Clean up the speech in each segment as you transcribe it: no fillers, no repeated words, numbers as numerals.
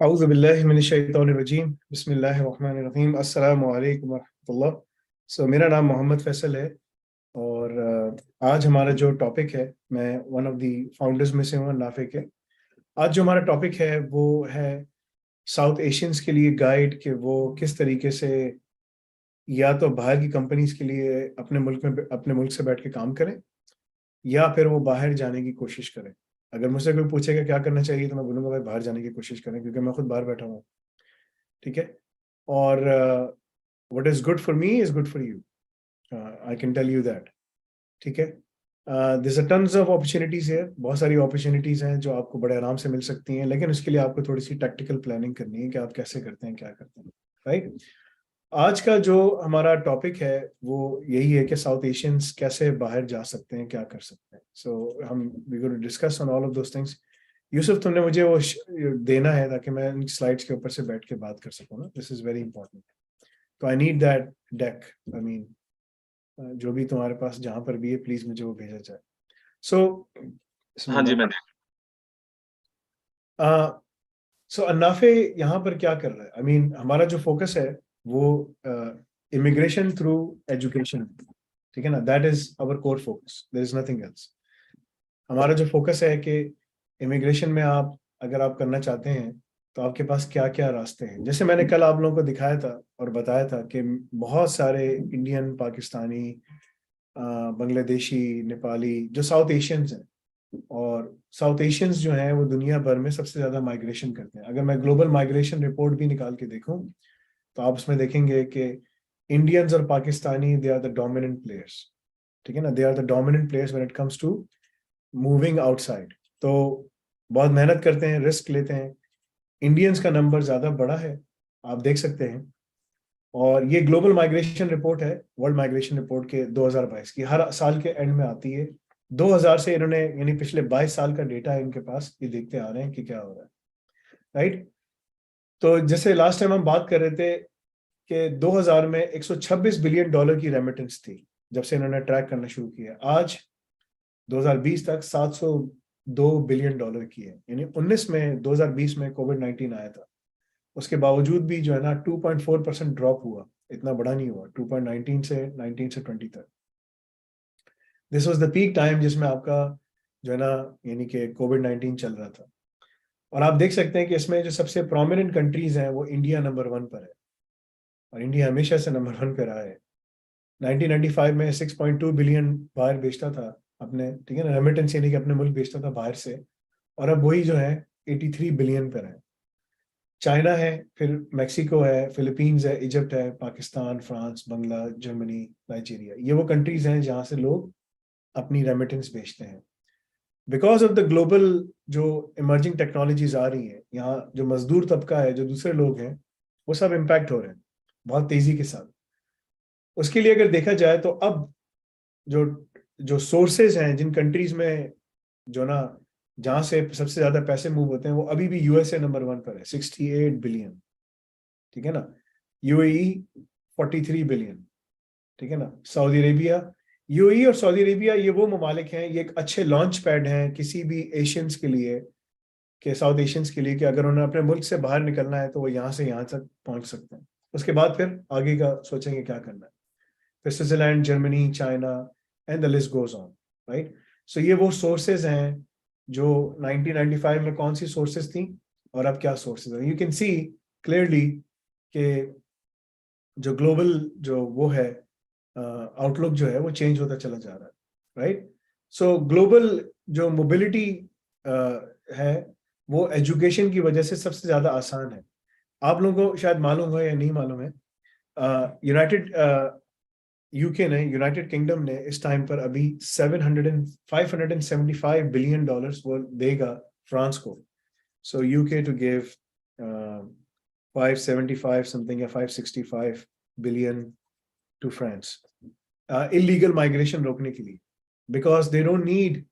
अऊज़ु बिल्लाहि मिनश शैतानिर रजीम बिस्मिल्लाहिर रहमानिर रहीम अस्सलामु अलैकुम वरहमतुल्लाह। मेरा नाम मोहम्मद फैसल है और आज हमारा जो टॉपिक है, मैं वन ऑफ द फाउंडर्स में से हूँ नाफे के। आज जो हमारा टॉपिक है वो है साउथ एशियंस के लिए गाइड, कि वो किस तरीके से या तो बाहर की कंपनीज के लिए अपने मुल्क से बैठ के काम करें, या फिर वो बाहर जाने की कोशिश करें। अगर मुझसे कोई पूछेगा क्या करना चाहिए तो मैं बोलूँगा भाई बाहर जाने की कोशिश करें, क्योंकि मैं खुद बाहर बैठा हूँ। ठीक है। और what is good for me is good for you, I can tell you that. ठीक है। This are tons of opportunities है, बहुत सारी अपॉर्चुनिटीज हैं जो आपको बड़े आराम से मिल सकती हैं, लेकिन उसके लिए आपको थोड़ी सी टैक्टिकल प्लानिंग करनी है कि आप कैसे करते हैं, क्या करते हैं। राइट। आज का जो हमारा टॉपिक है वो यही है कि साउथ एशियंस कैसे बाहर जा सकते हैं, क्या कर सकते हैं। हम we going to discuss on all of those things. Yusuf, तुमने मुझे वो देना है ताकि मैं इन स्लाइड्स के ऊपर से बैठ के बात कर सकूं ना। This is very important. तो I need that deck. I mean, जो भी तुम्हारे पास जहां पर भी है, प्लीज मुझे वो भेजा जाए। सो हाँ जी, मैंने सो अन्नाफे यहाँ पर क्या कर रहा है? आई मीन, हमारा जो फोकस है वो इमिग्रेशन थ्रू एजुकेशन। ठीक है ना, that is our core focus, there is nothing else. हमारा जो फोकस है कि इमिग्रेशन में आप अगर आप करना चाहते हैं तो आपके पास क्या क्या रास्ते हैं। जैसे मैंने कल आप लोगों को दिखाया था और बताया था कि बहुत सारे इंडियन, पाकिस्तानी, बांग्लादेशी, नेपाली जो साउथ एशियंस हैं, और साउथ एशियंस जो हैं वो दुनिया भर में सबसे ज्यादा माइग्रेशन करते हैं। अगर मैं ग्लोबल माइग्रेशन रिपोर्ट भी निकाल के देखूं तो आप उसमें देखेंगे कि इंडियंस और Pakistani, they are the dominant players. ठीक है ना, they are the dominant players when it comes to moving outside. तो बहुत मेहनत करते हैं, रिस्क लेते हैं। इंडियंस का नंबर ज्यादा बड़ा है, आप देख सकते हैं। और ये ग्लोबल माइग्रेशन रिपोर्ट है, वर्ल्ड माइग्रेशन रिपोर्ट के 2022 की, हर साल के एंड में आती है। 2000 से इन्होंने, यानी पिछले 22 साल का डेटा है इनके पास, ये देखते आ रहे हैं कि क्या हो रहा है। राइट। तो जैसे लास्ट टाइम हम बात कर रहे थे कि 2000 में 126 बिलियन डॉलर की रेमिटेंस थी, जब से इन्होंने ट्रैक करना शुरू किया। आज 2020 तक 702 बिलियन डॉलर की है। यानी 19 में, 2020 में कोविड-19 आया था, उसके बावजूद भी जो है ना 2.4% ड्रॉप हुआ। इतना बड़ा नहीं हुआ, 2.19 से 19 से 20 तक। This was the peak time जिसमें आपका जो है ना, यानी कि कोविड-19 चल रहा था। और आप देख सकते हैं कि इसमें जो सबसे प्रोमिनेंट कंट्रीज हैं वो इंडिया नंबर 1 पर है, और इंडिया हमेशा से नंबर 1 पे रहा है। 1995 में 6.2 बिलियन बाहर बेचता था अपने, ठीक है ना, रेमिटेंस यानी कि अपने मुल्क बेचता था बाहर से। और अब वही जो है 83 बिलियन पर है। चाइना है, फिर मैक्सिको है, फिलीपींस है, इजिप्ट है, पाकिस्तान, फ्रांस, बंगला, जर्मनी, नाइजीरिया, ये वो कंट्रीज हैं जहां से लोग अपनी रेमिटेंस बेचते हैं। बिकॉज ऑफ द ग्लोबल जो इमर्जिंग टेक्नोलॉजीज आ रही हैं, यहाँ जो मजदूर तबका है, जो दूसरे लोग हैं, वो सब इम्पैक्ट हो रहे हैं बहुत तेजी के साथ। उसके लिए अगर देखा जाए तो अब जो जो सोर्सेज हैं जिन कंट्रीज में, जो ना जहां से सबसे ज्यादा पैसे मूव होते हैं, वो अभी भी यूएसए नंबर 1 पर है, 68 बिलियन। ठीक है ना। UAE 43 billion. ठीक है ना। सऊदी अरेबिया, यूएई और सऊदी अरेबिया ये वो ममालिक हैं, ये एक अच्छे लॉन्च पैड हैं किसी भी एशियंस के लिए, के साउथ एशियंस के लिए, कि अगर उन्हें अपने मुल्क से बाहर निकलना है तो वो यहाँ से यहाँ तक पहुंच सकते हैं। उसके बाद फिर आगे का सोचेंगे क्या करना है। फिर Switzerland, Germany, China, and the list goes on. Right. So ये वो सोर्सेज हैं जो 1995 में कौन सी सोर्सेज थी और अब क्या सोर्सेज हैं। यू कैन सी क्लियरली कि जो ग्लोबल जो वो है आउटलुक जो है वो चेंज होता चला जा रहा है। राइट। सो ग्लोबल जो मोबिलिटी है वो एजुकेशन की वजह से सबसे ज्यादा आसान है। आप लोगों को शायद मालूम है या नहीं मालूम है, यूनाइटेड यूके ने, यूनाइटेड किंगडम ने इस टाइम पर अभी 575 बिलियन डॉलर्स वो देगा फ्रांस को। So UK to give 575 something या 565 billion to France, illegal migration रोकने के लिए। Because they don't need,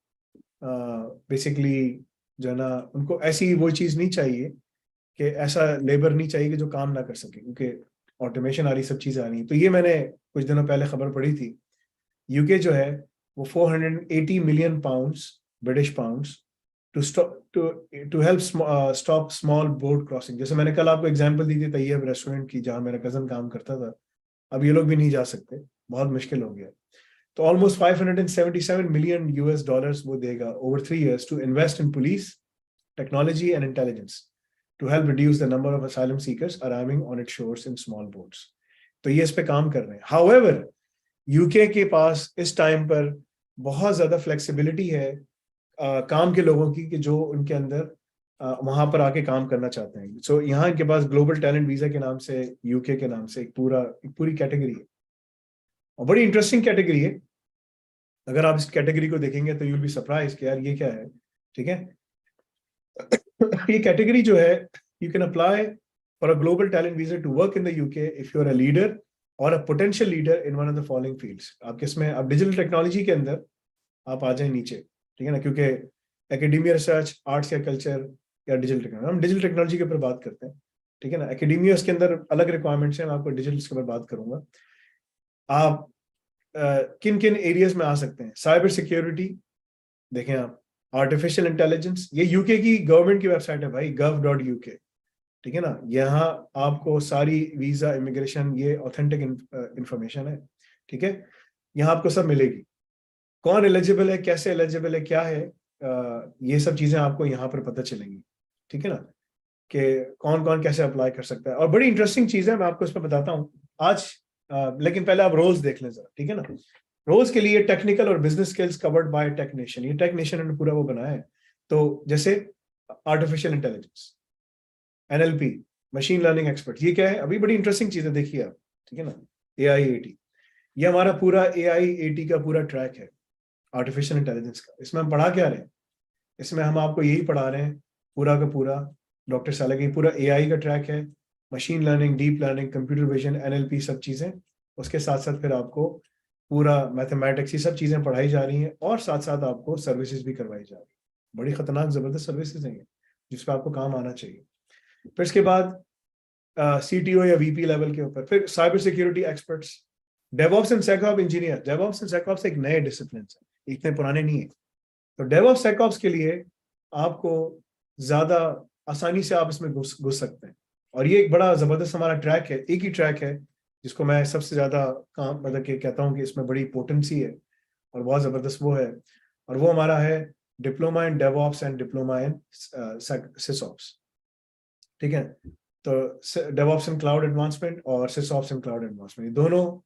basically जो है ना, उनको ऐसी वो चीज नहीं चाहिए कि ऐसा लेबर नहीं चाहिए कि जो काम ना कर सके, क्योंकि ऑटोमेशन आ रही, सब चीजें आ रही। तो ये मैंने कुछ दिनों पहले खबर पढ़ी थी। यूके जो है वो 480 million pounds, British pounds, to help stop small boat crossing. जैसे मैंने कल आपको एग्जांपल दी थी तैयब रेस्टोरेंट की, जहां मेरा कजन काम करता था, अब ये लोग भी नहीं जा सकते, बहुत मुश्किल हो गया। तो ऑलमोस्ट 577 मिलियन यूएस डॉलर्स वो देगा over 3 years to invest in police, technology and intelligence to help reduce the number of asylum seekers arriving on its shores in small boats. तो ये इस पे काम कर रहे हैं। हाउएवर यूके के पास इस टाइम पर बहुत ज्यादा फ्लेक्सिबिलिटी है काम के लोगों की, कि जो उनके अंदर वहां पर आके काम करना चाहते हैं। सो यहाँ इनके पास ग्लोबल टैलेंट वीजा के नाम से, यूके के नाम से एक पूरी कैटेगरी है, और बड़ी इंटरेस्टिंग कैटेगरी है। अगर आप इस कैटेगरी को देखेंगे तो यूल बी सरप्राइज कि यार ये क्या है। ठीक है ये कैटेगरी जो है, you can apply for a global talent visa to work in the UK if you are a leader or a potential leader in one of the following fields. आप किसमें, आप डिजिटल टेक्नोलॉजी के अंदर आप आ जाए नीचे, ठीक है ना, क्योंकि एकेडेमिया, रिसर्च, आर्ट्स या कल्चर या डिजिटल टेक्नोलॉजी, हम डिजिटल टेक्नोलॉजी के ऊपर बात करते हैं, ठीक है ना। एकेडेमिया के अंदर अलग रिक्वायरमेंट्स हैं, मैं आपको डिजिटल के ऊपर बात करूंगा। आप किन किन एरियाज में आ सकते हैं, साइबर सिक्योरिटी, देखें आप, आर्टिफिशियल इंटेलिजेंस, ये यूके की गवर्नमेंट की वेबसाइट है भाई, gov.uk, ठीक है ना। यहाँ आपको सारी वीजा, इमिग्रेशन, ये ऑथेंटिक इंफॉर्मेशन है, ठीक है, यहाँ आपको सब मिलेगी। कौन एलिजिबल है, कैसे एलिजिबल है, क्या है, ये सब चीजें आपको यहाँ पर पता चलेंगी, ठीक है ना, कि कौन कौन कैसे अप्लाई कर सकता है। और बड़ी इंटरेस्टिंग चीज है, मैं आपको इस पर बताता हूँ आज, लेकिन पहले आप रोल्स देख लें जरा, ठीक है ना। रोल्स के लिए टेक्निकल और business skills covered by technician, ये टेक्नीशियन ने पूरा वो बनाया है। तो जैसे artificial intelligence, NLP, machine learning expert, ये क्या है, अभी बड़ी इंटरेस्टिंग चीज है, देखिए आप, ठीक है ना। AIAT, ये हमारा पूरा AIAT का पूरा ट्रैक है आर्टिफिशियल इंटेलिजेंस का। इसमें हम पढ़ा क्या रहे हैं, इसमें हम आपको यही पढ़ा रहे हैं पूरा का पूरा, डॉक्टर साला की पूरा AI का ट्रैक है, machine learning, deep learning, computer vision, NLP, सब चीजें। उसके साथ साथ फिर आपको पूरा मैथमेटिक्स, ये सब चीजें पढ़ाई जा रही हैं, और साथ साथ आपको सर्विसेज भी करवाई जा रही है। बड़ी खतरनाक जबरदस्त सर्विसेज हैं जिसपे आपको काम आना चाहिए। फिर इसके बाद CTO या VP लेवल के ऊपर, फिर cyber security experts, DevOps and SecOps engineer. DevOps and SecOps एक नए डिसिप्लिन है, इतने पुराने नहीं है। तो डेवऑप्स सेकऑप्स के लिए आपको ज्यादा आसानी से आप इसमें घुस सकते हैं, और ये एक बड़ा जबरदस्त हमारा ट्रैक है, एक ही ट्रैक है जिसको मैं सबसे ज्यादा काम मतलब कि कहता हूँ कि इसमें बड़ी पोटेंसी है और बहुत जबरदस्त वो है, और वो हमारा है diploma in DevOps and diploma in SysOps, ठीक है। तो डेवऑप्स इन क्लाउड एडवांसमेंट और सिसऑप्स इन क्लाउड एडवांसमेंट, दोनों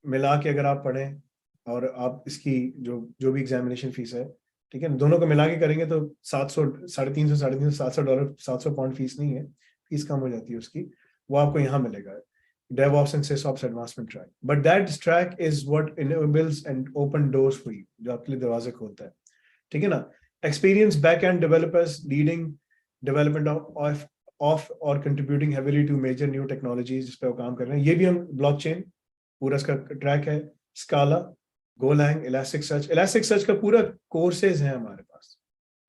मिला के अगर आप पढ़ें, और आप इसकी जो जो भी एग्जामिनेशन फीस है, ठीक है, दोनों को मिला के करेंगे तो 700, $350, $700, $700 फीस नहीं है, फीस कम हो जाती है उसकी, वो आपको यहाँ मिलेगा, DevOps and SysOps advancement track. But that track is what enables and open doors for you, जो आपके लिए दरवाजे खोलता है, ठीक है ना। Experienced back-end developers leading development of or contributing heavily to major new technologies, जिस पे वो काम कर रहे हैं, ये भी हम blockchain पूरा इसका ट्रैक है, Scala, Golang, Elasticsearch का पूरा कोर्सेज है हमारे पास,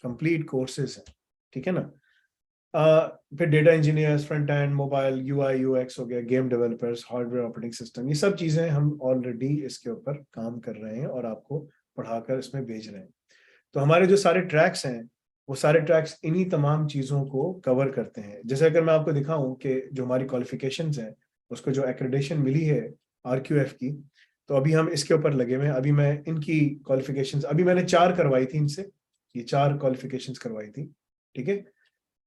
कंप्लीट कोर्सेज है, ठीक है ना। फिर data engineers, front end, mobile, UI UX हो गया, game developers, hardware operating system, ये सब चीजें हम ऑलरेडी इसके ऊपर काम कर रहे हैं और आपको पढ़ाकर इसमें भेज रहे हैं। तो हमारे जो सारे ट्रैक्स हैं, वो सारे ट्रैक्स इन्हीं तमाम चीजों को कवर करते हैं। जैसे अगर मैं आपको दिखाऊं कि जो हमारी क्वालिफिकेशंस हैं, उसको जो एक्रेडिटेशन मिली है RQF की, तो अभी हम इसके ऊपर लगे हुए हैं। अभी मैं इनकी क्वालिफिकेशंस, अभी मैंने 4 करवाई थी इनसे, ये 4 क्वालिफिकेशंस करवाई थी, ठीक है।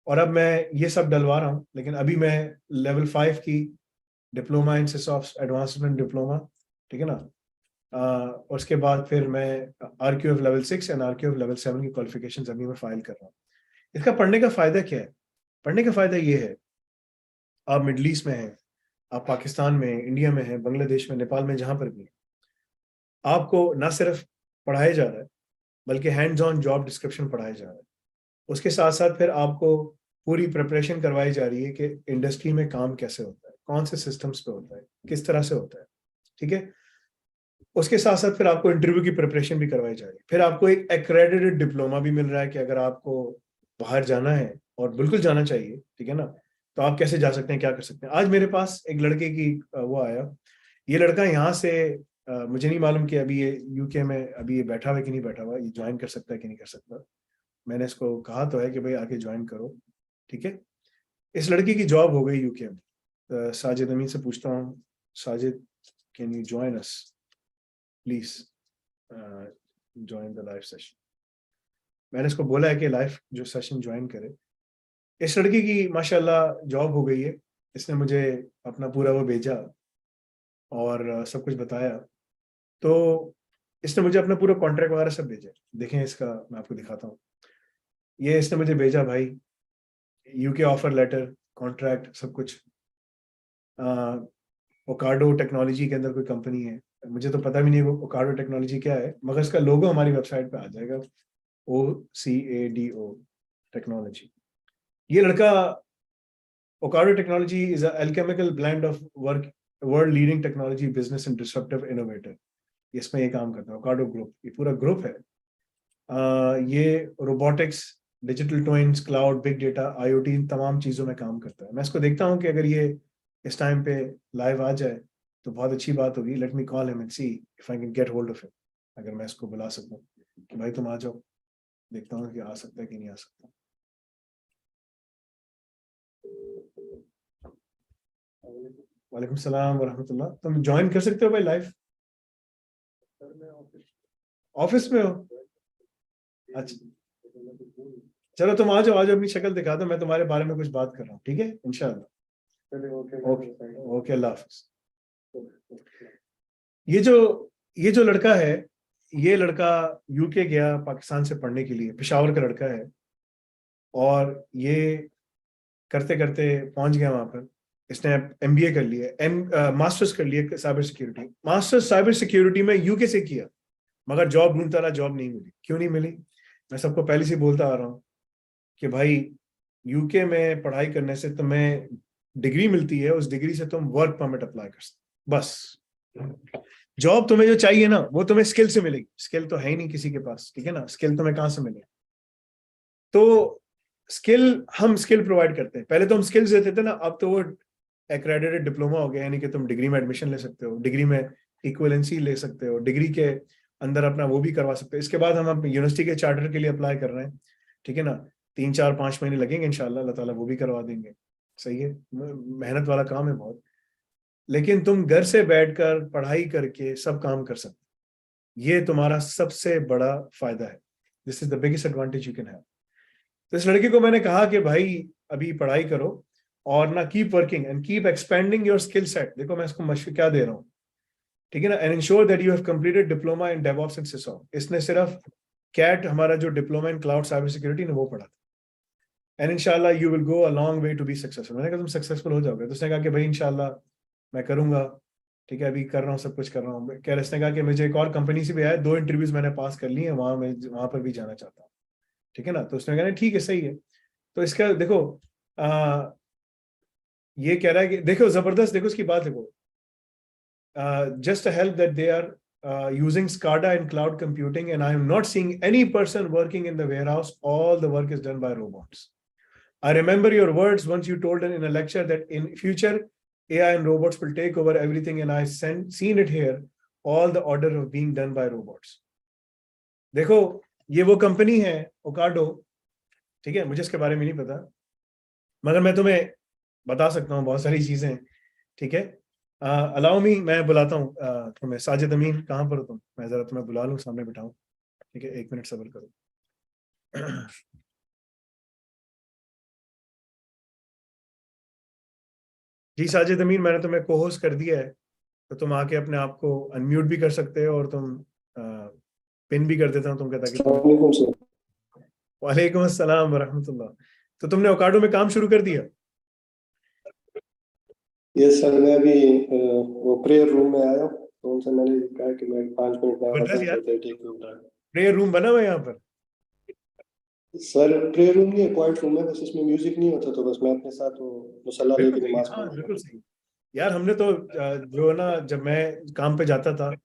और अब मैं ये सब डलवा रहा हूँ, लेकिन अभी मैं लेवल 5 की डिप्लोमा इन सिसऑप्स एडवांसमेंट डिप्लोमा, ठीक है ना, उसके बाद फिर मैं RQF level 6 and RQF level 7 की क्वालिफिकेशंस अभी मैं फाइल कर रहा हूँ। इसका पढ़ने का फायदा क्या है? पढ़ने का फायदा ये है, आप मिडल ईस्ट में हैं, आप पाकिस्तान में, इंडिया में हैं, बांग्लादेश में, नेपाल में, जहां पर भी, आपको ना सिर्फ पढ़ाया जा रहा है, बल्कि हैंड्स ऑन जॉब डिस्क्रिप्शन पढ़ाया जा रहा है। उसके साथ साथ फिर आपको पूरी प्रिपरेशन करवाई जा रही है कि इंडस्ट्री में काम कैसे होता है, कौन से सिस्टम्स पे होता है, किस तरह से होता है, ठीक है। उसके साथ साथ फिर आपको इंटरव्यू की प्रिपरेशन भी करवाई जा रही है। फिर आपको एक एक्रेडिटेड डिप्लोमा भी मिल रहा है कि अगर आपको बाहर जाना है, और बिल्कुल जाना चाहिए, ठीक है ना, तो आप कैसे जा सकते हैं, क्या कर सकते हैं। आज मेरे पास एक लड़के की वो आया, ये लड़का यहाँ से मुझे नहीं मालूम कि अभी ये UK में अभी ये बैठा हुआ है कि नहीं बैठा हुआ, ये ज्वाइन कर सकता है कि नहीं कर सकता, मैंने इसको कहा तो है कि भाई आके ज्वाइन करो, ठीक है। इस लड़की की जॉब हो गई यूके में। साजिद अमीन से पूछता हूँ, Sajid can you join us please, join the live session. मैंने इसको बोला है कि लाइव जो सेशन ज्वाइन करे। इस लड़की की माशाल्लाह जॉब हो गई है। इसने मुझे अपना पूरा वो भेजा और सब कुछ बताया। तो इसने मुझे अपना पूरा कॉन्ट्रैक्ट वगैरह सब भेजा। देखें इसका, मैं आपको दिखाता हूँ। ये इसने मुझे भेजा भाई, यूके ऑफर लेटर, कॉन्ट्रैक्ट, सब कुछ। ओकाडो टेक्नोलॉजी के अंदर कोई कंपनी है, मुझे तो पता भी नहीं वो ओकाडो टेक्नोलॉजी क्या है, मगर इसका लोगो हमारी वेबसाइट पे आ जाएगा, OCADO टेक्नोलॉजी। ये लड़का, Ocado technology is a alchemical blend of work, world leading technology business and disruptive innovator. इसमें ये काम करता है ओकाडो ग्रुप, ये पूरा ग्रुप है। ये robotics, digital twins, cloud, big data, IoT, इन तमाम चीज़ों में काम करता है। मैं इसको देखता हूँ कि अगर ये इस टाइम पे लाइव आ जाए तो बहुत अच्छी बात होगी। Let me call him and see if I can get hold of him. अगर मैं इसको बुला सकूं कि भाई तुम आ जाओ, देखता हूँ कि आ सकता है कि नहीं आ सकता। वालेकुम सलाम वरहमतुल्लाह। तुम ज्वाइन कर सकते हो भाई लाइव? ऑफिस में हो? अच्छा, चलो तुम आ जाओ, आ जाओ, अपनी शक्ल दिखा दो, मैं तुम्हारे बारे में कुछ बात कर रहा हूँ, ठीक है, इंशाल्लाह। ओके ओके, अल्लाह हाफिज। ये जो लड़का है, ये लड़का यूके गया पाकिस्तान से पढ़ने के लिए, पेशावर का लड़का है। और ये करते करते पहुंच गया वहां पर। इसने MBA कर लिया, मास्टर्स कर लिया cyber security, masters cyber security में यूके से किया। मगर जॉब ढूंढता रहा, जॉब नहीं मिली। क्यों नहीं मिली? मैं सबको पहले से बोलता आ रहा हूँ कि भाई यूके में पढ़ाई करने से तुम्हें डिग्री मिलती है, उस डिग्री से तुम वर्क परमिट अप्लाई कर सकते, बस। जॉब तुम्हें जो चाहिए ना वो तुम्हें स्किल से मिलेगी। स्किल तो है ही नहीं किसी के पास, ठीक है ना, स्किल तुम्हें कहां से मिलेगी? तो स्किल, हम स्किल प्रोवाइड करते हैं। पहले तो हम स्किल्स देते थे ना, अब तो वो एक्रेडिटेड डिप्लोमा हो गया, यानी कि तुम डिग्री में एडमिशन ले सकते हो, डिग्री में इक्विवेलेंसी ले सकते हो, डिग्री के अंदर अपना वो भी करवा सकते हो। इसके बाद हम यूनिवर्सिटी के चार्टर के लिए अप्लाई कर रहे हैं, ठीक है ना। 3 4 5 महीने लगेंगे इंशाल्लाह, अल्लाह ताला वो भी करवा देंगे। सही है, मेहनत वाला काम है बहुत, लेकिन तुम घर से बैठकर पढ़ाई करके सब काम कर सकते हो। ये तुम्हारा सबसे बड़ा फायदा है। This is the biggest advantage you can have. तो इस लड़के को मैंने कहा कि भाई अभी पढ़ाई करो और ना keep working and keep expanding your skill set. देखो मैं इसको मशवरा क्या दे रहा हूँ, ठीक है ना। And ensure that you have completed diploma in DevOps and सिसो। इसने सिर्फ कैट, हमारा जो diploma in cloud cyber security ने, वो पढ़ा था। एंड इंशाल्लाह you will go a long way to be successful. मैंने कहा तुम सक्सेसफुल हो जाओगे? तो उसने कहा कि भाई इंशाल्लाह मैं करूंगा, ठीक है, अभी कर रहा हूँ, सब कुछ कर रहा हूँ। कह रहे, इसने कहा कि मुझे एक और कंपनी से भी आया, 2 इंटरव्यूज मैंने पास कर लिए हैं, वहां पर भी जाना चाहता हूँ, ठीक है ना। तो उसने कहा ठीक है, सही है। तो इसका देखो, ये कह रहा है कि देखो जबरदस्त, देखो इसकी बात देखो, just to help that they are using SCADA and cloud computing, and I am not seeing any person working in the warehouse. All the work is done by robots. I remember your words once you told in a lecture that in future AI and robots will take over everything, and I seen it here. All the order of being done by robots. देखो ये वो company है ओकाडो, ठीक है, मुझे इसके बारे में नहीं पता, मगर मैं तुम्हें बता सकता हूँ बहुत सारी चीजें, ठीक है। अलाउ मी, मैं बुलाता हूँ तुम्हें। साजिद अमीन, कहाँ पर हो तुम? मैं जरा तुम्हें बुला लूँ, सामने बिठाऊं, ठीक है, 1 मिनट सब्र करो। जी साजिद अमीन, मैंने तुम्हें को होस्ट कर दिया है, तो तुम आके अपने आप को अनम्यूट भी कर सकते हो, और तुम पिन भी कर देता हूँ तुम कहता कि वालेकुम अस्सलाम वरहमतुल्लाह। तो तुमने ओकाडो में काम शुरू कर दिया? यस सर, मैं अभी वो प्रेयर रूम में आया, तो उनसे मैंने कहा कि मैं 5 मिनट में आता हूँ, तो ठीक है। प्रेयर रूम बना हुआ है यहाँ पर? सर प्रेयर रूम नहीं है, क्वाइट रूम है, बस इसमें म्यूजिक नहीं होता, तो बस मैं अपने साथ वो मुसल्ला लेके नमाज पढ़ता हूँ। बिल्कुल सही यार। हमने तो जो ना, जब मैं काम पे जाता था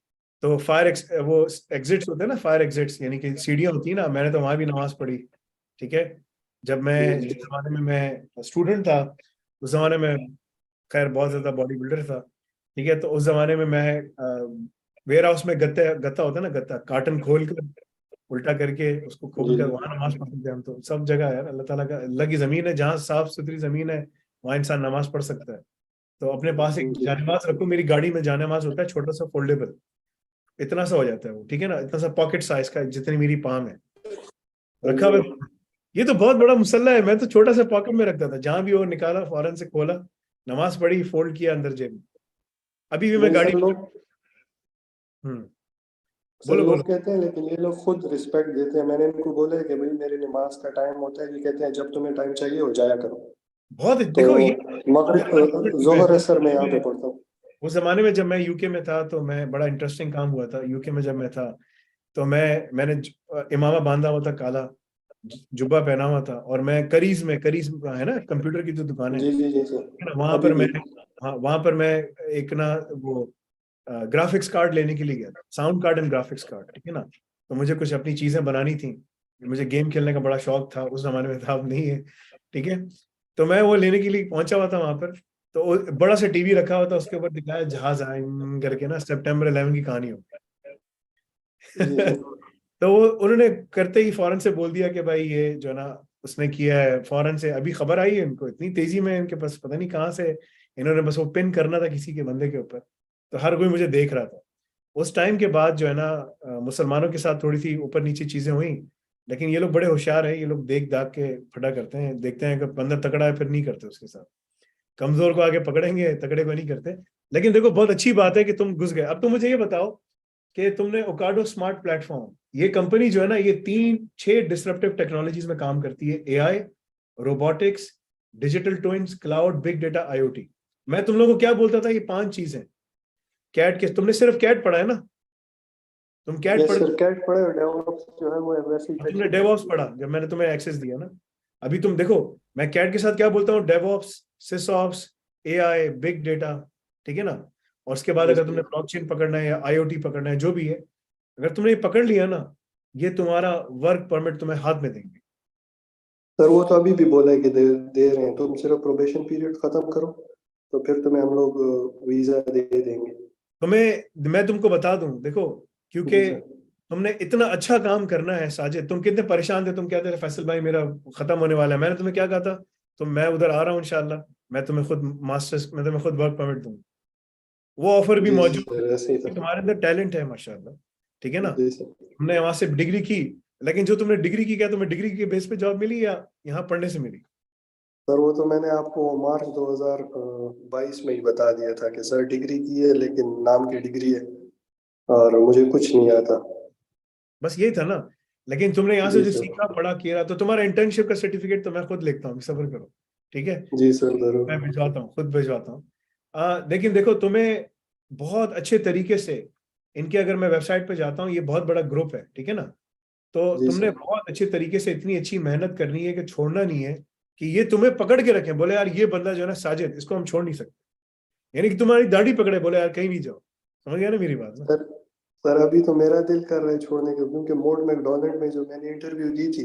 तो वो एग्जिट्स होते हैं ना, फायर एग्जिट्स, यानी कि सीढ़ियाँ होती है ना, मैंने तो वहां भी नमाज पढ़ी, ठीक है। जब मैं, जिस जमाने में मैं स्टूडेंट था, उस जमाने में खैर बहुत ज्यादा बॉडी बिल्डर था, ठीक है। तो उस जमाने में मैं वेयर हाउस में गत्ता होता है ना, गत्ता, कार्टन खोल कर उल्टा करके उसको खोल जी कर जी वहां नमाज पढ़ते थे हम तो। सब जगह यार अल्लाह ताला का, अल्लाह की जमीन है, जहाँ साफ सुथरी जमीन है वहां इंसान नमाज पढ़ सकता है। तो अपने पास एक जी जानेमाज रखो, मेरी गाड़ी में जानेमाज होता है छोटा सा फोल्डेबल, इतना सा हो जाता है वो, ठीक है ना, इतना सा पॉकेट साइज का, जितनी मेरी पाम है, रखा हुआ है। ये तो बहुत बड़ा मुसल्ला है, मैं तो छोटा सा पॉकेट में रखता था, जहां भी वो निकाला फौरन से खोला, नमाज पढ़ी, फोल्ड किया अंदर जेब में। अभी भी मैं नहीं गाड़ी सर, लोग हम्म, सर बोलो बोलो। लोग कहते हैं, लेकिन ये लोग खुद रिस्पेक्ट देते हैं। मैंने इनको बोला है कि भाई मेरी नमाज का टाइम होता है, ये कहते हैं जब तुम्हें टाइम चाहिए हो जाया करो। बहुत तो देखो ये मगरिब जोहर असर में यहाँ पे पढ़ता हूँ। उस जमाने में जब मैं यूके में था तो मैं, बड़ा इंटरेस्टिंग काम हुआ था यूके में जब मैं था। तो मैंने इमामा बांधा हुआ था काला, जुब्बा पहना हुआ था, और मैं करीज है ना कंप्यूटर की जो दुकान है जी जी सर, ना, वहां अभी पर मैं, भी। हाँ वहां पर मैं एक ना वो ग्राफिक्स कार्ड लेने के लिए गया था, sound card and graphics card, ठीक है ना। तो मुझे कुछ अपनी चीजें बनानी थी, मुझे गेम खेलने का बड़ा शौक था उस जमाने में, था अब नहीं है, ठीक है। तो मैं वो लेने के लिए पहुंचा हुआ था वहां पर। तो बड़ा सा टीवी रखा हुआ था, उसके ऊपर दिखाया जहाज आए करके ना, सितंबर 11 की कहानी हो। जी जी तो वो उन्होंने करते ही फौरन से बोल दिया कि भाई ये जो है ना उसने किया है, फौरन से अभी खबर आई है इनको, इतनी तेजी में इनके पास, पता नहीं कहाँ से इन्होंने बस वो पिन करना था किसी के बंदे के ऊपर। तो हर कोई मुझे देख रहा था। उस टाइम के बाद जो है ना मुसलमानों के साथ थोड़ी सी ऊपर नीचे चीजें हुई, लेकिन ये लोग बड़े होशियार हैं, ये लोग देख दाख के फटा करते हैं, देखते हैं कि बंदा तकड़ा है फिर नहीं करते उसके साथ, कमजोर को आगे पकड़ेंगे, तगड़े को नहीं करते। लेकिन देखो बहुत अच्छी बात है कि तुम घुस गए। अब तुम मुझे ये बताओ कि तुमने ओकाडो स्मार्ट प्लेटफॉर्म, ये कंपनी जो है ना, ये 3-6 डिसरप्टिव टेक्नोलॉजीज में काम करती है, AI, robotics, digital twins, cloud, big data, IoT. मैं तुम लोगों को क्या बोलता था, ये 5 चीजें। कैट के तुमने सिर्फ कैट पढ़ा है ना, तुम कैट यस पढ़, सर, कैट पढ़े और डेवलप्स जो है वो वैसे ही तुमने टच किया डेवऑप्स है। पढ़ा जब मैंने तुम्हें एक्सेस दिया ना। अभी तुम देखो, मैं कैट के साथ क्या बोलता हूँ, डेवऑप्स, सिसऑप्स, एआई, बिग डेटा, ठीक है ना। और उसके बाद यस अगर तुमने सर। ब्लॉकचेन पकड़ना है या आईओटी पकड़ना है, जो भी है, अगर तुमने ये पकड़ लिया ना, ये तुम्हारा वर्क परमिट तुम्हें हाथ में देंगे। सर वो तो अभी भी बोला है कि दे रहे हैं, तुम सिर्फ प्रोबेशन पीरियड खत्म करो तो फिर तुम्हें हम लोग वीजा दे देंगे। मैं तुमको बता दूं, देखो, क्योंकि जी सर। तुमने इतना अच्छा काम करना है साजिद, तुम कितने परेशान थे, तुम कहते थे फैसल भाई मेरा खत्म होने वाला है, मैंने तुम्हें क्या कहा था, तो मैं उधर आ रहा हूँ इंशाल्लाह, मैं तुम्हें खुद मास्टर्स, मैं तुम्हें खुद वर्क परमिट दूंगा। वो ऑफर भी जी मौजूद है, सर, ऐसे ही था। तुम्हारे अंदर टैलेंट है माशाल्लाह, ठीक है ना। जी सर। तुमने वहां से डिग्री की, लेकिन जो तुमने डिग्री की, क्या तुम्हें डिग्री के बेस पे जॉब मिली या यहाँ पढ़ने से मिली? सर वो तो मैंने आपको मार्च 2022 में ही बता दिया था कि सर डिग्री की है लेकिन नाम की डिग्री है और मुझे कुछ नहीं आता। बस यही था ना। लेकिन तुमने यहाँ से जी जो सर। सीखा पढ़ा किया, तो तुम्हारा इंटर्नशिप का सर्टिफिकेट तो मैं खुद लिखता हूँ, सब्र करो, ठीक है, जी सर जरूर। मैं भिजवाता हूँ, खुद भिजवाता हूँ। लेकिन देखो, तुम्हें बहुत अच्छे तरीके से, इनके अगर मैं वेबसाइट पे जाता हूँ, ये बहुत बड़ा ग्रुप है, ठीक है ना। तो जी तुमने सर। बहुत अच्छे तरीके से इतनी अच्छी मेहनत करनी है कि छोड़ना नहीं है, कि ये तुम्हें पकड़ के रखें, बोले यार ये बंदा जो है ना साजिद, इसको हम छोड़ नहीं सकते, यानी कि तुम्हारी दाढ़ी पकड़े, बोले यार कहीं नहीं जाओ। समझ गया ना मेरी बात ना? सर सर अभी तो मेरा दिल कर रहा है छोड़ने का, क्योंकि मोड मैकडोनल्ड में जो मैंने इंटरव्यू दी थी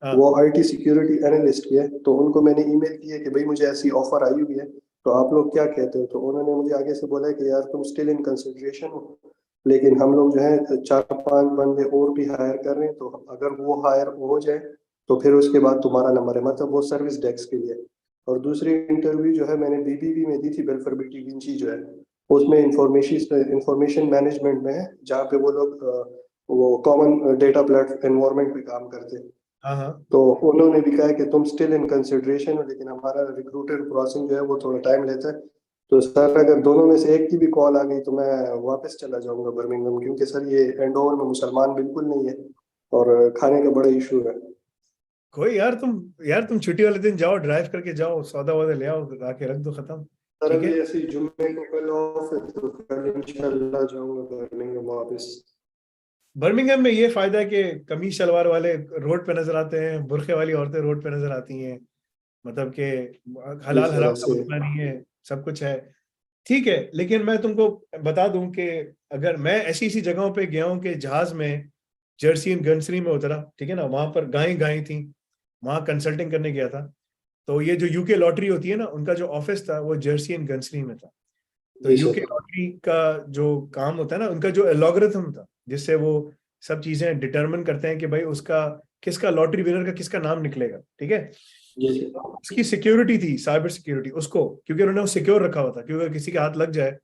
हाँ वो आईटी सिक्योरिटी एनालिस्ट की है। तो उनको मैंने ईमेल किया कि भाई मुझे ऐसी ऑफर आई हुई है, तो आप लोग क्या कहते हो। तो उन्होंने मुझे आगे से बोला है कि यार तुम स्टिल इन कंसिडरेशन हो, लेकिन हम लोग जो है 4-5 बंदे और भी हायर कर रहे हैं, तो अगर वो हायर हो जाए तो फिर उसके बाद तुम्हारा नंबर है, मतलब वो सर्विस डेस्क के लिए। और दूसरी इंटरव्यू जो है मैंने बीबीबी में दी थी, बेल्फर बीटी विंची जो है, उसमें इंफॉर्मेशन मैनेजमेंट में है, जहाँ पे वो लोग वो कॉमन डेटा प्लेट एनवायरनमेंट पे काम करते हैं। हाँ हाँ। तो उन्होंने भी कहा कि तुम स्टिल इन कंसिडरेशन हो, लेकिन हमारा रिक्रूटर प्रोसेसिंग जो है वो थोड़ा टाइम लेता है। तो सर अगर दोनों में से एक की भी कॉल आ गई तो मैं वापस चला जाऊंगा बर्मिंघम, क्योंकि सर ये एंडोवर में मुसलमान बिल्कुल नहीं है और खाने का बड़ा इशू है। कोई यार तुम छुट्टी वाले दिन जाओ, ड्राइव करके जाओ, सौदा वौदा ले आओ, आके रख दो, खत्म। सर ठीक अभी है। ऐसे ही जुम्मे को कल ऑफ है, तो कल इंशाल्लाह जाऊंगा बर्मिंघम वापस। बर्मिंघम में ये फायदा है कि कमीज शलवार वाले रोड पे नजर आते हैं, बुरखे वाली औरतें रोड पे नजर आती हैं, मतलब कि जी हलाल सर हराम का ऐसे मसला नहीं है, सब कुछ है, ठीक है। लेकिन मैं तुमको बता दूं कि अगर मैं ऐसी ऐसी जगहों पे गया हूँ कि जहाज में जर्सी एंड गंसरी में उतरा, ठीक है ना, वहां पर गायें गायें थी, वहां कंसल्टिंग करने गया था। तो ये जो यूके लॉटरी होती है ना, उनका जो ऑफिस था वो जर्सी एंड गंसरी में था। तो जी यूके सर। लॉटरी का जो काम होता है ना, उनका जो एल्गोरिथम था जिससे वो सब चीजें डिटरमिन करते हैं कि भाई उसका किसका लॉटरी विनर का किसका नाम निकलेगा, ठीक है। जी सर। उसकी सिक्योरिटी थी साइबर सिक्योरिटी उसको, क्योंकि उन्होंने वो सिक्योर रखा हुआ था, क्योंकि अगर किसी के हाथ लग जाए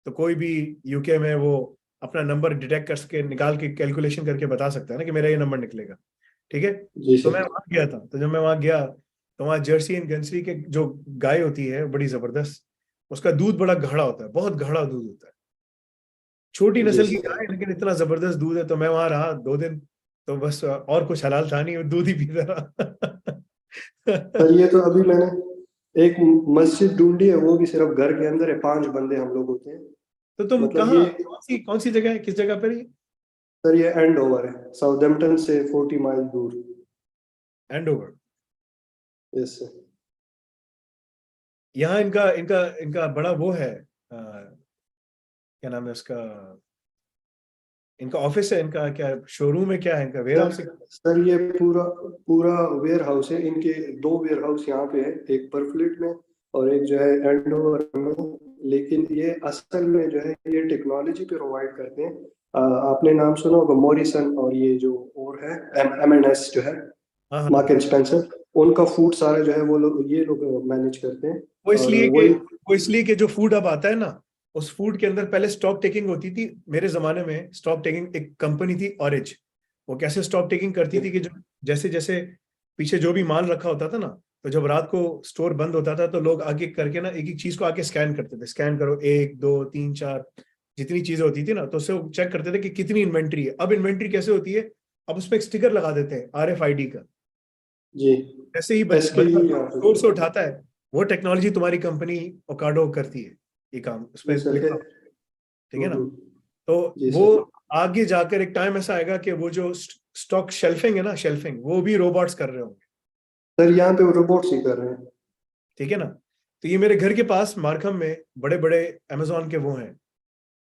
तो कोई भी यूके में वो अपना नंबर डिटेक्ट कर सके, निकाल के कैलकुलेशन करके बता सकता है ना कि मेरा ये नंबर निकलेगा, ठीक है। जी तो सर। मैं वहां गया था, तो जब मैं वहां गया तो वहां जर्सी एंड गंसरी के जो गाय होती है बड़ी जबरदस्त, उसका दूध बड़ा गाढ़ा होता है, बहुत गाढ़ा दूध होता है, छोटी जी नस्ल की सर। गाय है लेकिन इतना जबरदस्त दूध है। तो मैं वहां रहा 2 दिन, तो बस और कुछ हलाल था नहीं, दूध ही पीता रहा। सर ये तो अभी मैंने एक मस्जिद ढूंढी है, वो भी सिर्फ घर के अंदर है, 5 बंदे हम लोग होते हैं। तो तुम मतलब कहाँ, ये कौन सी जगह है, किस जगह पर ये? सर ये एंड ओवर है, साउथहैम्पटन से 40 माइल दूर। एंडोवर। Yes sir. यहाँ इनका इनका इनका बड़ा वो है, क्या नाम है उसका, इनका ऑफिस है, इनका क्या शोरूम है, क्या है इनका, वेयर हाउस है? सर ये पूरा पूरा वेयर हाउस है, इनके 2 वेयर हाउस यहाँ पे है, एक परफ्लिट में और एक जो है एंडोवर में। लेकिन ये असल में जो है ये टेक्नोलॉजी पे प्रोवाइड करते हैं। आपने नाम सुना होगा मॉरिसन, और ये जो और है M&S जो है, हाँ हाँ। मार्क एंड स्पेंसर, उनका फूड सारा जो है वो लोग ये लोग मैनेज करते हैं। वो और इसलिए कि वही वो इसलिए कि जो फूड अब आता है ना, उस फूड के अंदर पहले स्टॉक टेकिंग होती थी। मेरे जमाने में स्टॉक टेकिंग एक कंपनी थी ऑरेंज, वो कैसे स्टॉक टेकिंग करती थी कि जो जैसे जैसे पीछे जो भी माल रखा होता था ना, तो जब रात को स्टोर बंद होता था तो लोग आगे करके ना एक एक चीज को आके स्कैन करते थे, स्कैन करो 1 2 3 4 जितनी चीजें होती थी ना, तो उससे चेक करते थे कि कितनी इन्वेंट्री है। अब इन्वेंट्री कैसे होती है, अब उसमें एक स्टिकर लगा देते हैं RFID का, जी जैसे ही बंदा SKU यहाँ स्टोर से पे। उठाता है, वो टेक्नोलॉजी तुम्हारी कंपनी ओकाडो करती है, ये काम उस जी पर सर लिखा, ठीक है ना। हम्म। तो जी वो सर। आगे जाकर एक टाइम ऐसा आएगा कि वो जो स्टॉक शेल्फिंग है ना, शेल्फिंग वो भी रोबोट्स कर रहे होंगे, सर यहाँ पे रोबोट्स ही कर रहे हैं। ठीक है ना। तो ये मेरे घर के पास मार्कम में बड़े बड़े अमेजोन के वो हैं,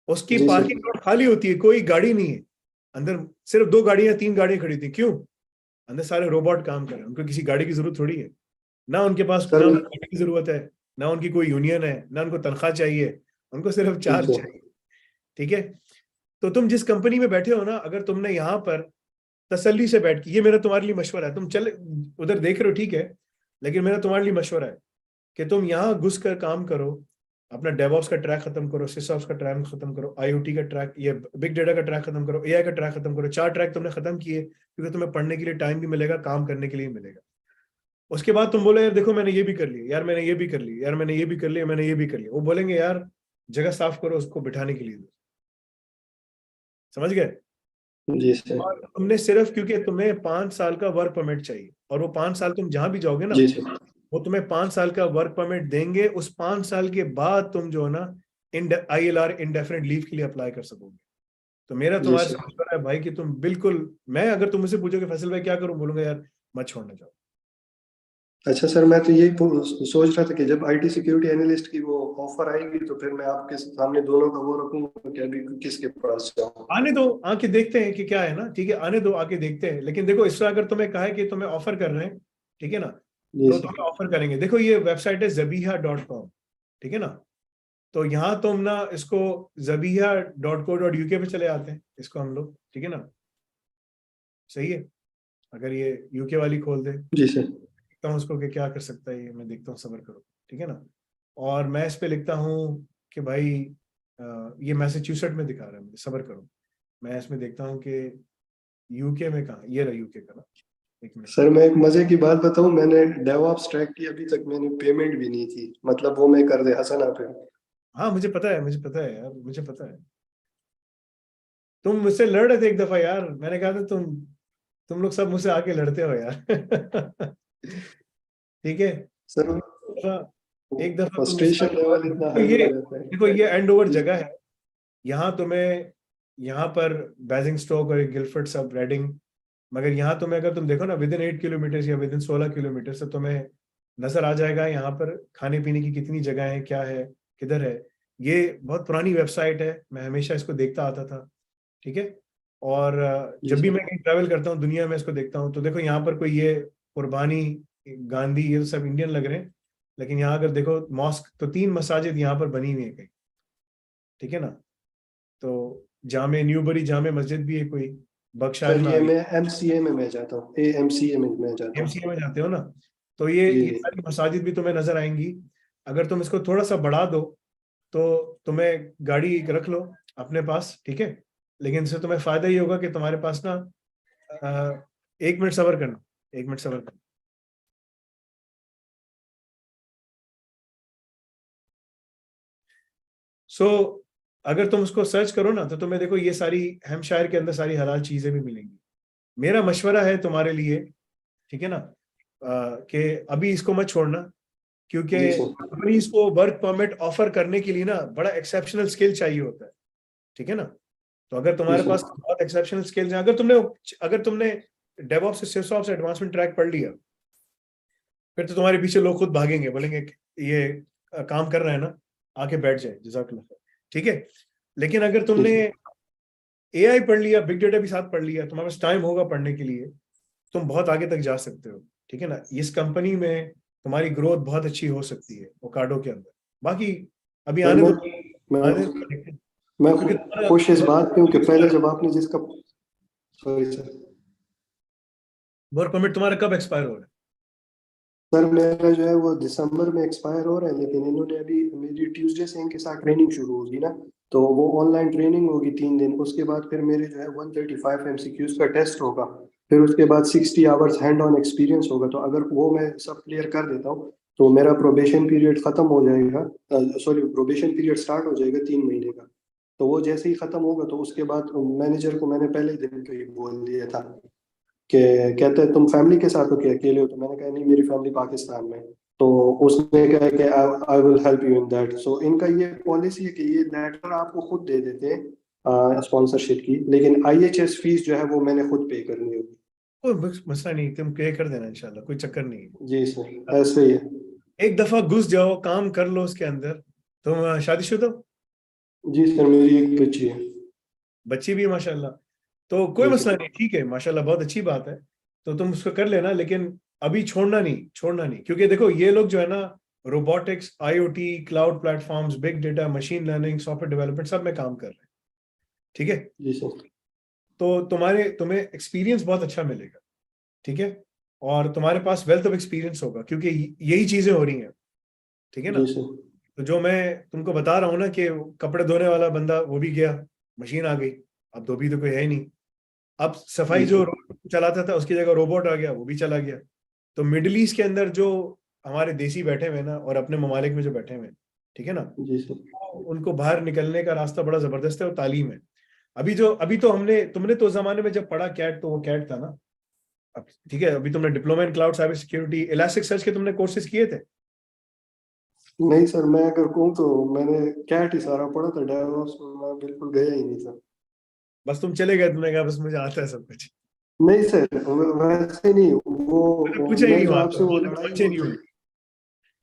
उसकी जी सर। पार्किंग लॉट खाली होती है, कोई गाड़ी नहीं है अंदर, सिर्फ 2 गाड़ियां 3 गाड़ियां खड़ी थी, क्यों? अंदर सारे रोबोट काम कर रहे हैं, उनको किसी गाड़ी की जरूरत थोड़ी है, ना उनके पास, सर ना उनको गाड़ी की जरूरत है, ना उनकी कोई यूनियन है, ना उनको तनख्वाह चाहिए, उनको सिर्फ जी चार्ज सर। चाहिए, ठीक है। तो तुम जिस कंपनी में बैठे हो ना, अगर तुमने यहाँ पर तसल्ली से बैठ के, ये मेरा तुम्हारे लिए मशवरा है, तुम चल उधर देख रहे हो ठीक है, लेकिन मेरा तुम्हारे लिए मशवरा है कि तुम यहाँ घुस कर काम करो, अपना डेवऑप्स का ट्रैक खत्म करो, सिसऑप्स का ट्रैक खत्म करो, IoT का ट्रैक, ये बिग डेटा का ट्रैक खत्म करो, AI का ट्रैक खत्म करो। 4 ट्रैक तुमने खत्म किए, क्योंकि तुम्हें पढ़ने के लिए टाइम भी मिलेगा, काम करने के लिए मिलेगा। उसके बाद तुम बोले यार देखो मैंने ये भी कर लिया, यार मैंने ये भी कर लिया, यार मैंने ये भी कर लिया, मैंने ये भी कर लिया, वो बोलेंगे यार जगह साफ करो उसको बिठाने के लिए, समझ गए। जी सर। और तुमने सिर्फ, क्योंकि तुम्हें 5 साल का वर्क परमिट चाहिए, और वो 5 साल तुम जहां भी जाओगे ना, जी सर। वो तुम्हें 5 साल का वर्क परमिट देंगे, उस 5 साल के बाद तुम जो है ना ILR इंडेफिनिट लीव के लिए अप्लाई कर सकोगे। तो मेरा जी तुम्हारे से सर। मशवरा है भाई कि तुम बिल्कुल, मैं अगर तुम मुझसे पूछोगे फैसल भाई क्या करूं, बोलूंगा यार मत छोड़ना चाहो। अच्छा सर, मैं तो यही सोच रहा था कि जब IT सिक्योरिटी एनालिस्ट की वो ऑफर आएगी तो फिर मैं आपके सामने दोनों का वो रखूंगा कि अभी किसके पास जाऊँ। आने दो, आके देखते हैं कि क्या है ना, ठीक है, आने दो, आके देखते हैं। लेकिन देखो इससे अगर तुम्हें कहा है कि तुम्हें ऑफर कर रहे हैं, ठीक है ना, जी तो सर। तुम्हें ऑफर करेंगे। देखो ये वेबसाइट है zabiha.com, ठीक है ना। तो यहाँ तुम ना इसको zabiha.co.uk पे चले आते हैं, इसको हम लोग, ठीक है ना, सही है। अगर ये UK वाली खोल दे, जी सर। देखता हूँ उसको कि क्या कर सकता है ये, मैं देखता हूँ, सब्र करो, ठीक है ना। और मैं इस पे लिखता हूँ कि भाई ये मैसेच्यूसेट में दिखा रहा है मुझे, सब्र करो, मैं इसमें देखता हूँ कि UK में कहाँ, ये रहा UK का ना, एक मिनट। सर मैं एक मजे की बात बताऊं, मैंने डेवऑप्स ट्रैक की, अभी तक मैंने पेमेंट भी नहीं की, मतलब वो मैं कर दे हसन आप पे। हाँ मुझे पता है, मुझे पता है यार, मुझे पता है। तुम मुझसे लड़ रहे थे एक दफा यार, मैंने कहा था तुम लोग सब मुझसे आके लड़ते हो यार। ठीक है। सर एक दफा तुम मुझसे फ्रस्ट्रेशन लेवल इतना तो हाई ये हो जाता देखो है। ये एंड ओवर जगह है, यहाँ तुम्हें, यहाँ पर बेसिंगस्टॉक और गिलफर्ड सब रेडिंग, मगर यहाँ तुम्हें अगर तुम देखो ना विद इन 8 किलोमीटर या विद इन 16 किलोमीटर से तुम्हें नजर आ जाएगा यहाँ पर खाने पीने की कितनी जगह है, क्या है, किधर है। ये बहुत पुरानी वेबसाइट है, मैं हमेशा इसको देखता आता था, ठीक है। और जी जब भी सर। मैं कहीं ट्रैवल करता हूँ दुनिया में इसको देखता हूँ, तो देखो यहाँ पर कोई ये कुर्बानी, गांधी, ये सब इंडियन लग रहे हैं, लेकिन यहाँ अगर देखो मॉस्क, तो 3 मसाजिद यहाँ पर बनी हुई है कहीं, ठीक है ना। तो जामे न्यूबरी जामे मस्जिद भी है कोई, बख्शायर सर में ये आ गया, मैं एमसीए में मैं जाता हूँ, एएमसीए में मैं जाता हूँ। एमसीए में जाते हो ना, तो ये जी सारी मसाजिद भी तुम्हें नजर आएंगी। अगर तुम इसको थोड़ा सा बढ़ा दो तो तुम्हें गाड़ी रख लो अपने पास, ठीक है, लेकिन इससे तुम्हें फायदा ये होगा कि तुम्हारे पास ना 1 मिनट सब्र करना, 1 मिनट सब्र करना। सो अगर तुम उसको सर्च करो ना तो तुम्हें देखो ये सारी हेम्पशायर के अंदर सारी हलाल चीजें भी मिलेंगी। मेरा मशवरा है तुम्हारे लिए, ठीक है ना, कि अभी इसको मत छोड़ना, क्योंकि जी सर। कंपनीज को वर्क परमिट ऑफर करने के लिए ना बड़ा एक्सेप्शनल स्किल चाहिए होता है, ठीक है ना। तो अगर जी तुम्हारे सर। पास बहुत एक्सेप्शनल स्किल्स हैं, अगर तुमने डेवऑप्स से सिसऑप्स एडवांसमेंट ट्रैक पढ़ लिया, फिर तो तुम्हारे पीछे लोग खुद भागेंगे, बोलेंगे कि ये काम कर रहा है ना, आके बैठ जाए, जज़ाकल्लाह खैर, ठीक है। लेकिन अगर जी तुमने सर। एआई पढ़ लिया, बिग डेटा भी साथ पढ़ लिया, तुम्हारे पास टाइम होगा पढ़ने के लिए, तुम बहुत आगे तक जा सकते हो, ठीक है ना। इस कंपनी में तुम्हारी ग्रोथ बहुत अच्छी हो सकती है ओकाडो के अंदर। बाकी अभी सर आने मैं दो, मैं आने दो, देखते हैं। मैं क्योंकि तुम्हारा खुश इस बात पे हूँ कि पहले जब आपने जिसका, सॉरी सर, वर्क परमिट तुम्हारा कब एक्सपायर हो रहा है? सर मेरा जो है वो दिसंबर में एक्सपायर हो रहा है, लेकिन इन्होंने अभी मेरी ट्यूसडे से इनके साथ ट्रेनिंग शुरू होगी ना, तो वो ऑनलाइन ट्रेनिंग होगी 3 दिन, उसके बाद फिर मेरे जो है 135 एमसीक्यूज का टेस्ट होगा, फिर उसके बाद 60 आवर्स हैंड ऑन एक्सपीरियंस होगा। तो अगर वो मैं सब क्लियर कर देता हूँ तो मेरा प्रोबेशन पीरियड खत्म हो जाएगा, सॉरी प्रोबेशन पीरियड स्टार्ट हो जाएगा 3 महीने का। तो वो जैसे ही खत्म होगा तो उसके बाद मैनेजर को मैंने पहले ही दिन पे ही बोल दिया था कि, कहते हैं तुम फैमिली के साथ हो कि अकेले हो, तो मैंने कहा नहीं मेरी फैमिली पाकिस्तान में। तो उसने कहा कि I will help you in that. So इनका ये पॉलिसी है कि ये लेटर आपको खुद दे देते हैं स्पॉन्सरशिप की, लेकिन आईएचएस फीस जो है वो मैंने खुद पे करनी होगी। कोई मसला नहीं, तुम पे कर देना इंशाल्लाह, कोई चक्कर नहीं जी सर, है। ऐसे ही है। एक दफा घुस जाओ, काम कर लो उसके अंदर। तुम शादीशुदा हो? जी सर, मेरी एक बच्ची है। बच्ची भी है माशाल्लाह, तो कोई जी मसला सर। नहीं, ठीक है, माशाल्लाह बहुत अच्छी बात है। तो तुम उसको कर लेना, लेकिन अभी छोड़ना नहीं, छोड़ना नहीं, क्योंकि देखो ये लोग जो है ना, robotics, IoT, cloud platforms, big data, machine learning, software development, सब में काम कर रहे हैं, ठीक है। जी सर। तो तुम्हें एक्सपीरियंस बहुत अच्छा मिलेगा, ठीक है, और तुम्हारे पास वेल्थ ऑफ एक्सपीरियंस होगा, क्योंकि यही चीजें हो रही हैं, ठीक है ना। जी सर। तो जो मैं तुमको बता रहा हूँ ना कि कपड़े धोने वाला बंदा वो भी गया, मशीन आ गई, अब धोबी तो कोई है ही नहीं। अब सफाई जी जो सर। चलाता था उसकी जगह रोबोट आ गया, वो भी चला गया। तो मिडिल ईस्ट के अंदर जो हमारे देसी बैठे हुए हैं ना, और अपने ममालिक में जो बैठे हुए हैं, ठीक है ना, जी सर। तो उनको बाहर निकलने का रास्ता बड़ा जबरदस्त है, और तालीम है। अभी तो तुमने तो उस जमाने में जब पढ़ा कैट, तो वो कैट था ना। अब ठीक है, अभी तुमने diploma in cloud cyber security, elastic search के तुमने कोर्सेज किए थे? नहीं सर, मैं अगर कहूँ तो मैंने कैट ही सारा पढ़ा था, डेवऑप्स में मैं बिल्कुल गया ही नहीं सर। बस तुम चले गए, तुमने कहा बस मुझे आता है सब कुछ। नहीं सर, वैसे नहीं, मैंने वो पूछा ही मैं नहीं जो वहां आपसे पर, वो वहां तक लड़ाई पहुंचे नहीं हुए।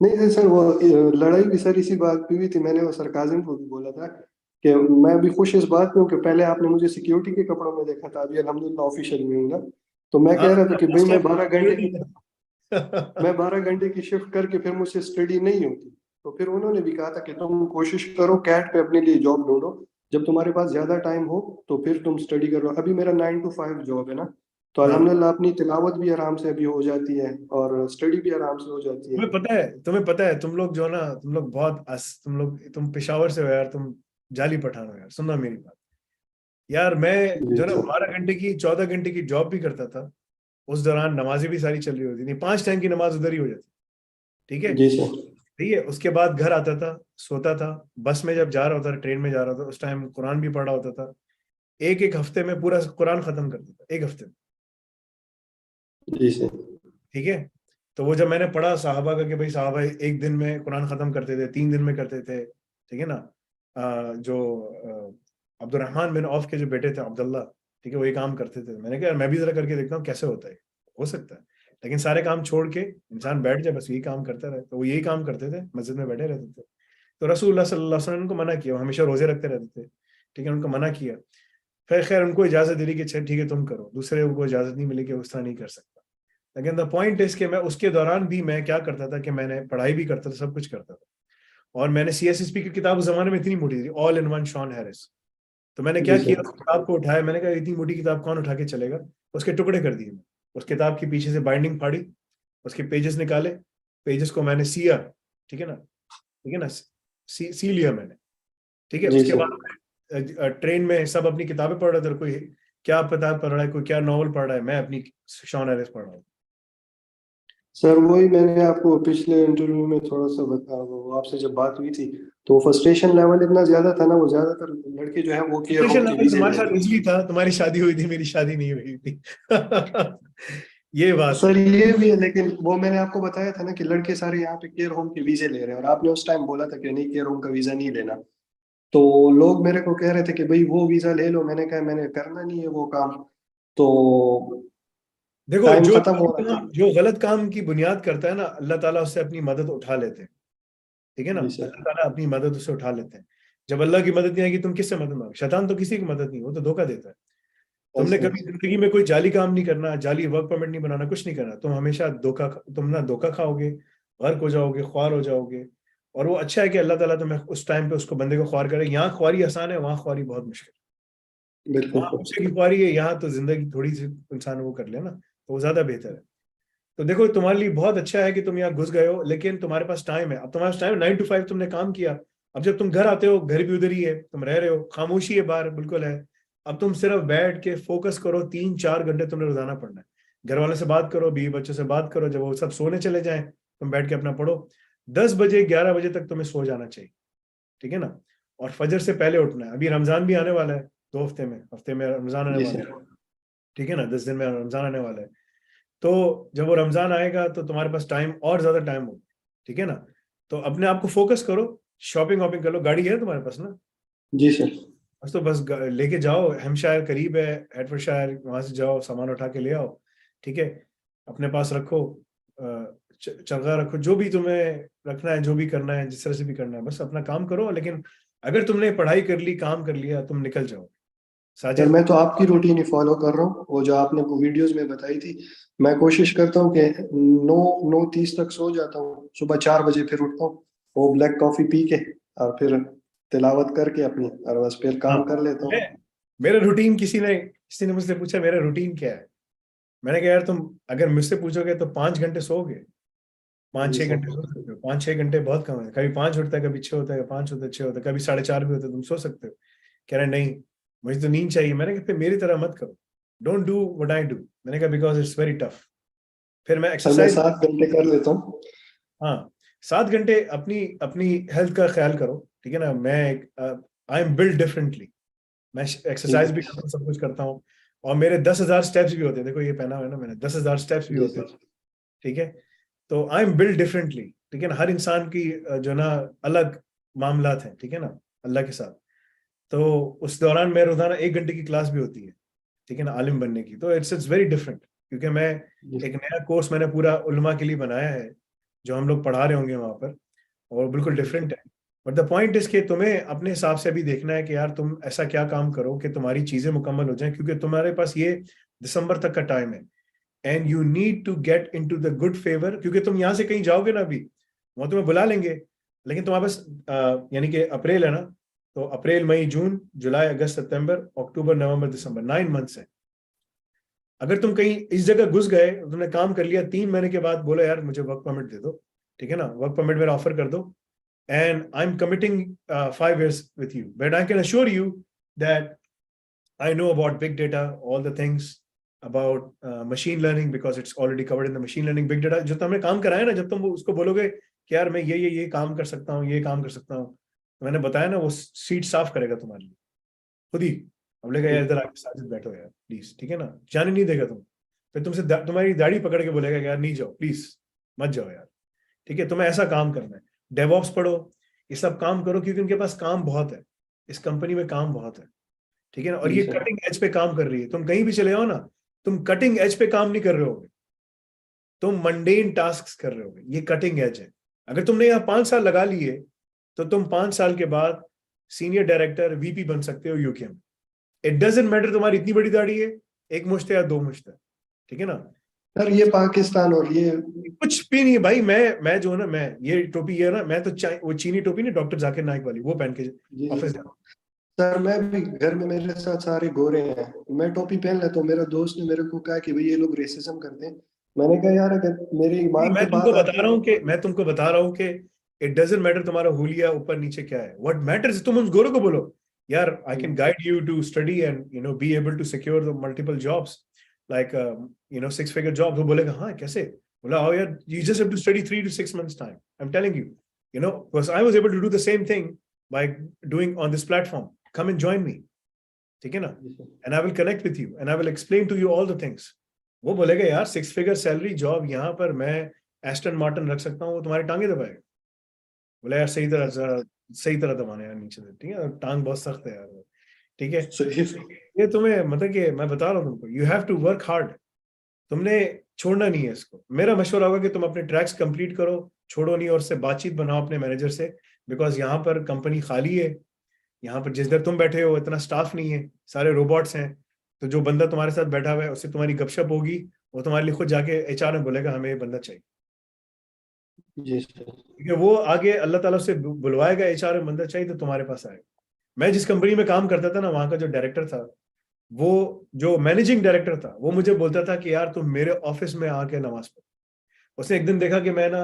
नहीं नहीं सर, वो लड़ाई भी सर इसी बात पे हुई थी। मैंने वो सरकाजम को भी बोला था कि मैं भी खुश इस बात में हूँ कि पहले आपने मुझे सिक्योरिटी के कपड़ों में देखा था, अभी अल्हम्दुलिल्लाह ऑफिशियल में हूँ ना। तो मैं हाँ, कह रहा था कि भाई उस मैं टाइम 12 घंटे की सिक्योरिटी मैं 12 घंटे की शिफ्ट करके फिर मुझसे स्टडी नहीं होती। तो फिर उन्होंने भी कहा था कि तुम कोशिश करो कैट पे अपने लिए जॉब ढूंढो, जब तुम्हारे पास ज्यादा टाइम हो तो फिर तुम स्टडी करो। अभी मेरा 9 to 5 जॉब है ना, तो हाँ, अल्हम्दुलिल्लाह अपनी तिलावत भी आराम से अभी हो जाती है और स्टडी भी आराम से हो जाती है। तुम्हें पता है, तुम लोग जो ना, तुम लोग बहुत तुम पेशावर से हो यार, तुम जाली पठान हो यार, सुनना मेरी बात। यार मैं जी जो ना सर। 12 घंटे की 14 घंटे की जॉब भी करता था, उस दौरान नमाजें भी सारी चल रही होती थी, 5 टाइम की नमाज उधर ही हो जाती, ठीक है। जी सर। ठीक है, उसके बाद घर आता था, सोता था, बस में जब जा रहा होता था, ट्रेन में जा रहा था, उस टाइम कुरान भी पढ़ा होता था। एक एक हफ्ते में पूरा कुरान खत्म करता था, एक हफ्ते में, जी सर। ठीक है। तो वो जब मैंने पढ़ा साहबा का कि भाई साहबा एक दिन में कुरान खत्म करते थे, 3 दिन में करते थे, ठीक है ना। जो अब्दुलरहमान बिन औफ के जो बेटे थे अब्दुल्ला, ठीक है, वो ये काम करते थे। मैंने कहा यार मैं भी जरा करके देखता हूँ कैसे होता है, हो सकता है। लेकिन सारे काम छोड़ के इंसान बैठ जाए, बस यही काम करता रहे, तो वो यही काम करते थे, मस्जिद में बैठे रहते थे। तो रसूलुल्लाह सल्लल्लाहु अलैहि वसल्लम ने उनको मना किया, वो हमेशा रोजे रखते रहते थे, ठीक है, उनको मना किया। फिर खैर उनको इजाजत दिली कि अच्छा ठीक है तुम करो, दूसरे उनको इजाजत नहीं मिली कि उस तरह नहीं कर सकता। लेकिन द पॉइंट इज कि मैं उसके दौरान भी मैं क्या करता था कि मैंने पढ़ाई भी करता था, सब कुछ करता था। और मैंने सीएसएसपी की किताब उस जमाने में इतनी मोटी थी, all in one Shawn Harris, तो मैंने क्या जी किया, सर। उस किताब को उठाया, मैंने कहा इतनी मोटी किताब कौन उठा के चलेगा, उसके टुकड़े कर दिए। उस किताब की पीछे से बाइंडिंग फाड़ी, उसके पेजेस निकाले, पेजेस को मैंने सिया, ठीक है ना, ठीक है ना, सी लिया मैंने, ठीक है। जी उसके सर। बाद ट्रेन में सब अपनी किताबें पढ़ रहे थे, कोई क्या पता पढ़ रहा है, कोई क्या नॉवल पढ़ रहा है, मैं अपनी शॉन एरिस पढ़ रहा हूँ। सर वही मैंने आपको पिछले इंटरव्यू में थोड़ा सा वो आपसे जब बात हुई थी, तो फ्रस्ट्रेशन लेवल इतना ज्यादा था ना, वो ज्यादातर लड़के जो है वो केयर Frustration होम के level वीजे तुम्हारे ले साथ रहे इसलिए था, तुम्हारी शादी हुई थी, मेरी शादी नहीं हुई थी। ये हैं। बात है। सर ये भी है, लेकिन वो मैंने आपको बताया था ना कि लड़के सारे यहाँ पे केयर होम के वीजे ले रहे हैं, और आपने उस टाइम बोला था कि नहीं केयर होम का वीजा नहीं लेना। तो लोग मेरे को कह रहे थे कि भाई वो वीजा ले लो, मैंने कहा मैंने करना नहीं है वो काम। तो देखो, टाइम जो खत्म हो रहा था। जो गलत काम की बुनियाद करता है ना, अल्लाह ताला उससे अपनी मदद उठा लेते हैं, ठीक है ना, जी सर। अल्लाह ताला अपनी मदद उससे उठा लेते हैं। जब अल्लाह की मदद नहीं आएगी, तुम किससे मदद मांगे? शैतान तो किसी की मदद नहीं, वो तो धोखा देता है। तुमने ऐसे। कभी जिंदगी में कोई जाली काम नहीं करना, जाली वर्क परमिट नहीं बनाना, कुछ नहीं करना, तुम हमेशा तुम ना धोखा खाओगे, गर्क हो जाओगे, ख्वार हो जाओगे। और वो अच्छा है कि अल्लाह ताला तुम्हें उस टाइम पे उसको बंदे को ख्वार करे। यहाँ ख्वारी आसान है, वहाँ ख्वारी बहुत मुश्किल है। बिल्कुल वहाँ सर। मुझसे की ख्वारी है, यहाँ तो जिंदगी थोड़ी सी इंसान वो कर ले ना, तो वो ज्यादा बेहतर है। तो देखो, तुम्हारे लिए बहुत अच्छा है कि तुम यहाँ घुस गए हो, लेकिन तुम्हारे पास टाइम है। अब तुम्हारे पास टाइम, 9 to 5 तुमने काम किया। अब जब तुम घर आते हो, घर भी उधर ही है, तुम रह रहे हो, खामोशी है बाहर बिल्कुल है। अब तुम सिर्फ बैठ के फोकस करो, 3-4 घंटे तुमने रोजाना पढ़ना है। घर वालों से बात करो, बीवी बच्चों से बात करो, जब वो सब सोने चले जाएं, तुम बैठ के अपना पढ़ो। 10 बजे 11 बजे तक तुम्हें सो जाना चाहिए, ठीक है ना। और फजर से पहले उठना है। अभी रमजान भी आने वाला है, 2 हफ्ते में, हफ्ते में रमजान आने जी वाला सर। है, ठीक है ना, 10 दिन में रमजान आने वाला है। तो जब वो रमजान आएगा तो तुम्हारे पास टाइम, और ज्यादा टाइम हो, ठीक है ना। तो अपने आप को फोकस करो, शॉपिंग वॉपिंग कर लो, गाड़ी है तुम्हारे पास ना? जी सर। बस तो बस लेके जाओ, हेम्पशायर करीब है, हेडफोर्डशायर, वहां से जाओ, सामान उठा के ले आओ, ठीक है। अपने पास रखो, चरगा रखो, जो भी तुम्हें रखना है, जो भी करना है, जिस तरह से भी करना है, बस अपना काम करो। लेकिन अगर तुमने पढ़ाई कर ली, काम कर लिया, तुम निकल जाओ, सर साजिद। मैं तो आपकी रूटीन ही फॉलो कर रहा हूँ, वो जो आपने वीडियोस में बताई थी। मैं कोशिश करता हूँ कि 9:30 तक सो जाता हूँ, सुबह 4 बजे फिर उठता हूँ, वो ब्लैक कॉफी पी के, और फिर तिलावत करके अपनी, और बस फिर हाँ, काम कर लेता हूँ। मेरा रूटीन, किसी ने मुझसे पूछा मेरा रूटीन क्या है। मैंने कहा यार, तुम अगर मुझसे पूछोगे तो 5 घंटे सोओगे, पाँच जी छह सर। घंटे सो सकते हो। 5-6 घंटे बहुत कम है। कभी 5 होता है, कभी 6 होता है, कभी 5 होता है, 6 होता है, कभी 4:30 भी होता है, तुम सो सकते हो। कह रहे नहीं, मुझे तो नींद चाहिए। मैंने कहा फिर मेरी तरह मत करो, don't do what I do. मैंने कहा बिकॉज इट्स वेरी टफ। फिर मैं सर मैं एक्सरसाइज, 7 घंटे कर लेता हूँ। हाँ, 7 घंटे अपनी अपनी हेल्थ का ख्याल करो, ठीक है ना। मैं आई एम बिल्ड डिफरेंटली। मैं ठीक एक्सरसाइज है। भी करता हूँ, सब कुछ करता हूँ। और मेरे 10,000 स्टेप्स भी होते हैं, देखो ये पहना हुआ है ना मैंने, 10,000 स्टेप्स भी जी होते हैं, सर। ठीक है। तो आई एम बिल्ड डिफरेंटली, ठीक है ना। हर इंसान की जो ना अलग मामलात हैं, ठीक है ना, अल्लाह के साथ। तो उस दौरान मैं रोजाना 1 घंटे की क्लास भी होती है, ठीक है ना, आलिम बनने की। तो इट्स वेरी डिफरेंट, क्योंकि मैं जी एक नया कोर्स मैंने पूरा उलमा के लिए बनाया है, जो हम लोग पढ़ा रहे होंगे वहां पर, और बिल्कुल सर। डिफरेंट है। बट द पॉइंट इज कि तुम्हें अपने हिसाब से भी देखना है कि यार तुम ऐसा क्या काम करो कि तुम्हारी चीजें मुकम्मल हो जाएं, क्योंकि तुम्हारे पास ये दिसंबर तक का टाइम है। And you need to get in to the good favour, क्योंकि तुम यहाँ से कहीं जाओगे ना अभी, वहां तुम्हें बुला लेंगे, लेकिन तुम्हारे पास यानी कि अप्रैल है ना, तो अप्रैल मई जून जुलाई अगस्त सितंबर अक्टूबर नवंबर दिसंबर, 9 मंथ्स है। अगर तुम कहीं इस जगह घुस गए, तुमने काम कर लिया, 3 महीने के बाद बोलो यार मुझे वर्क परमिट दे दो, ठीक है ना, वर्क परमिट मेरा ऑफर कर दो, and I'm committing 5 years with you. But I can assure you that I know about big data, all the things about machine learning, because it's already covered in the machine learning big data. जो तुमने काम कराया ना, जब तुम उसको बोलोगे कि यार मैं ये काम कर सकता हूँ, ये काम कर सकता हूँ, तो मैंने बताया ना, वो सीट साफ करेगा तुम्हारे लिए खुद ही। अब बोलेगा यार इधर आके साजिद बैठो यार प्लीज, ठीक है ना, जाने नहीं देगा तुम। फिर तुमसे तुम्हारी दाढ़ी पकड़ के बोलेगा कि यार नहीं जाओ प्लीज, मत जाओ यार, ठीक है। तुम्हें ऐसा काम करना है, डेवऑप्स पढ़ो, ये सब काम करो, क्योंकि उनके पास काम बहुत है, इस कंपनी में काम बहुत है, ठीक है ना। और जी ये सर। कटिंग एज पे काम कर रही है। तुम कहीं भी चले जाओ ना, तुम कटिंग एज पे काम नहीं कर रहे होगे, तुम मंडेन टास्क कर रहे होगे, ये कटिंग एज है। अगर तुमने यहाँ 5 साल लगा लिए, तो तुम 5 साल के बाद सीनियर डायरेक्टर, वीपी बन सकते हो यूके में। इट डजेंट मैटर तुम्हारी इतनी बड़ी दाढ़ी है, एक मुश्त है या 2 मुश्त है, ठीक है ना। सर ये पाकिस्तान और ये। कुछ भी नहीं है भाई। मैं जो है ना, मैं ये टोपी, ये है ना, मैं तो वो चीनी टोपी नहीं, डॉक्टर जाकिर नाइक वाली, वो पहन के जी ऑफिस जी। जाता हूं। सर मैं भी घर में, मेरे साथ सारे गोरे हैं, मैं टोपी पहन लेता हूँ, मेरा दोस्त ने मेरे को कहा कि भाई ये लोग रेसिज्म करते हैं। मैंने कहा यार अगर मेरे नहीं, ईमान पे बात आती है। मैं तुमको बता रहा हूँ कि इट डजंट मैटर तुम्हारा हुलिया ऊपर नीचे क्या है, व्हाट मैटर्स तुम उस गोरे को बोलो यार I can guide you to study and be able to secure the multiple jobs like 6 figure job. वो बोलेगा हाँ कैसे, बोला आओ यार you just have to study 3 to 6 months time, I am telling you, because I was able to do the same thing by doing on this platform, come and join me, ठीक है ना, and I will connect with you and I will explain to you all the things. वो बोलेगा यार 6 figure salary job यहाँ पर मैं Aston Martin रख सकता हूँ, वो तुम्हारी टांगे दबाएगा। बोला यार सही तरह दबाना यार नीचे से, ठीक है, टांग बहुत सख्त है यार वो, ठीक है। सही है। ये तुम्हें मतलब कि मैं बता रहा हूँ तुमको, you have to work hard, तुमने छोड़ना नहीं है इसको। मेरा मशवरा होगा कि तुम अपने ट्रैक्स कंप्लीट करो, छोड़ो नहीं, और उससे बातचीत बनाओ अपने मैनेजर से, बिकॉज यहाँ पर कंपनी खाली है, यहाँ पर जिस दर तुम बैठे हो इतना स्टाफ नहीं है, सारे रोबोट्स हैं, तो जो बंदा तुम्हारे साथ बैठा हुआ है उससे तुम्हारी गपशप होगी, वो तुम्हारे लिए खुद जाके एचआर में बोलेगा हमें ये बंदा चाहिए, जी सर। ठीक है। वो आगे अल्लाह ताला से बुलवाएगा, एचआर में बंदा चाहिए तो तुम्हारे पास आएगा। मैं जिस कंपनी में काम करता था ना, वहां का जो डायरेक्टर था, वो जो मैनेजिंग डायरेक्टर था, वो मुझे बोलता था कि यार तुम मेरे ऑफिस में आके नमाज पढ़ो। उसने एक दिन देखा कि मैं ना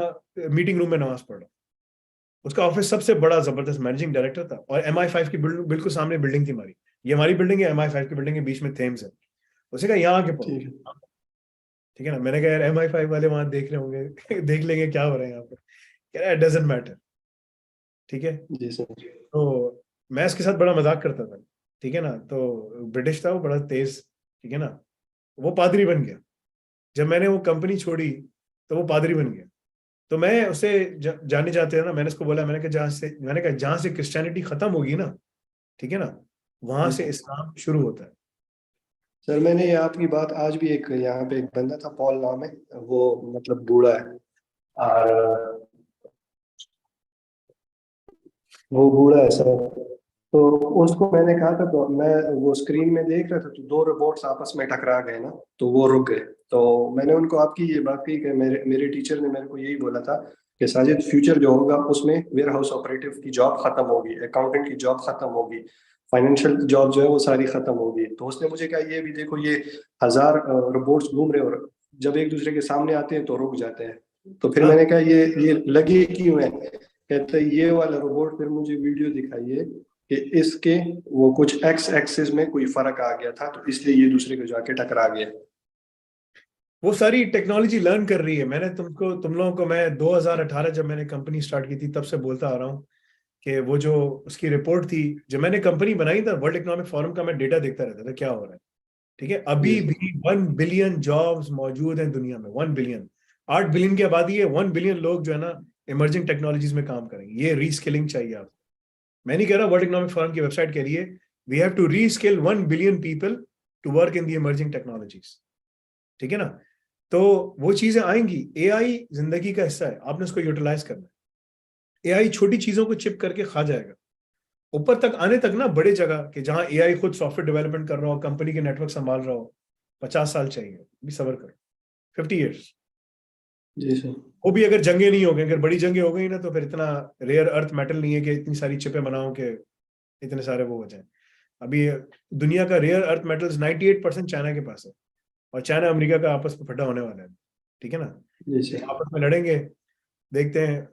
मीटिंग रूम में नमाज पढ़ रहा हूँ, उसका ऑफिस सबसे बड़ा जबरदस्त मैनेजिंग डायरेक्टर था, और MI5 की बिल्कुल सामने बिल्डिंग थी हमारी, ये हमारी बिल्डिंग है, MI5 की बिल्डिंग है, बीच में थेम्स है। उसने कहा यहाँ आके पढ़ो, ठीक है। ठीक है ना। मैंने कहा यार MI5 वाले वहां देख रहे होंगे देख लेंगे क्या हो रहा है यहाँ पर, कह रहा है डजेंट मैटर, ठीक है। जी सर। तो मैं इसके साथ बड़ा मजाक करता था, ठीक है ना, तो ब्रिटिश था वो, बड़ा तेज, ठीक है ना, वो पादरी बन गया। जब मैंने वो कंपनी छोड़ी तो वो पादरी बन गया। तो मैं उसे जाने जाते हैं ना, मैंने उसको बोला, मैंने कहा जहां से क्रिश्चियनिटी खत्म होगी ना, ठीक है ना, वहां जी से सर। इस्लाम शुरू होता है। सर मैंने ये आपकी बात आज भी, एक यहाँ पे एक बंदा था पॉल नाम है, वो मतलब बूढ़ा है, और वो बूढ़ा है सर। तो उसको मैंने कहा था, तो मैं वो स्क्रीन में देख रहा था तो दो रोबोट्स आपस में टकरा गए ना, तो वो रुक गए। तो मैंने उनको आपकी ये बात कही कि मेरे मेरे टीचर ने मेरे को यही बोला था कि साजिद फ्यूचर जो होगा उसमें वेयर हाउस ऑपरेटिव की जॉब खत्म होगी, अकाउंटेंट की जॉब खत्म होगी, फाइनेंशियल जॉब जो है वो सारी खत्म होगी। तो उसने मुझे कहा ये भी देखो, ये 1000 रोबोट्स घूम रहे हैं और जब एक दूसरे के सामने आते हैं तो रुक जाते हैं। तो फिर हाँ, मैंने कहा ये लगे क्यों है, कहते हैं ये वाला रोबोट, फिर मुझे वीडियो दिखाइए कि इसके वो कुछ एक्स एक्सिस में कोई फर्क आ गया था तो इसलिए ये दूसरे को जाके टकरा गया। वो सारी टेक्नोलॉजी लर्न कर रही है। मैंने तुम लोगों को मैं 2018 जब मैंने कंपनी स्टार्ट की थी तब से बोलता आ रहा हूँ कि वो जो उसकी रिपोर्ट थी, जब मैंने कंपनी बनाई था, वर्ल्ड इकोनॉमिक फोरम का मैं डेटा देखता रहता था क्या हो रहा है, ठीक है। जी अभी सर। भी 1 बिलियन जॉब्स मौजूद हैं दुनिया में, 1 बिलियन, 8 बिलियन की आबादी है, 1 बिलियन लोग जो है ना इमर्जिंग टेक्नोलॉजीज में काम करेंगे। ये रीस्किलिंग चाहिए आपको। मैं नहीं कह रहा, वर्ल्ड इकोनॉमिक फोरम की वेबसाइट कह रही है we have to reskill 1 billion people to work in the emerging technologies, ठीक है ना। तो वो चीजें आएंगी, एआई जिंदगी का हिस्सा है, आपने उसको यूटिलाइज करना है। एआई छोटी चीजों को चिप करके खा जाएगा, ऊपर तक आने तक ना, बड़े जगह कि जहां एआई खुद सॉफ्टवेयर डेवलपमेंट कर रहा हो, कंपनी के नेटवर्क संभाल रहा हो, 50 साल चाहिए, भी सबर करो, 50 ईयर्स। जी सर। वो भी अगर जंगे नहीं हो गई, अगर बड़ी जंगे हो गई ना, तो फिर इतना रेयर अर्थ मेटल नहीं है कि इतनी सारी चिपें बनाओ कि इतने सारे वो हो जाए। अभी दुनिया का रेयर अर्थ मेटल्स 98% चाइना के पास है, और चाइना अमेरिका का आपस में फटा होने वाला है, ठीक है ना। जी ये सर। आपस में लड़ेंगे, देखते हैं।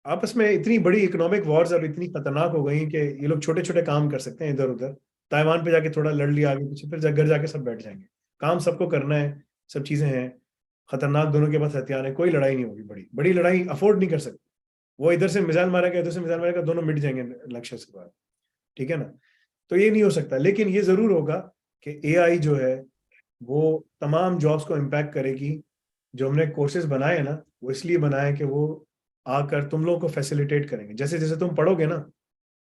आपस में इतनी बड़ी इकोनॉमिक वॉर्स अब इतनी खतरनाक हो गई कि ये लोग छोटे छोटे काम कर सकते हैं इधर उधर, ताइवान पे जाके थोड़ा लड़ लिया आगे पीछे, फिर घर जाके सब बैठ जाएंगे। काम सबको करना है, सब चीजें हैं, खतरनाक, दोनों के पास हथियार है, कोई लड़ाई नहीं होगी, बड़ी बड़ी लड़ाई अफोर्ड नहीं कर सकते। वो इधर से मिसाइल मारेगा, इधर से मिसाइल मारेगा, दोनों मिट जाएंगे लक्ष्य से बाद, ठीक है ना। तो ये नहीं हो सकता, लेकिन ये जरूर होगा कि एआई जो है वो तमाम जॉब्स को इम्पैक्ट करेगी। जो हमने कोर्सेज बनाए हैं ना, वो इसलिए बनाए कि वो आकर तुम लोगों को फैसिलिटेट करेंगे। जैसे जैसे तुम पढ़ोगे ना,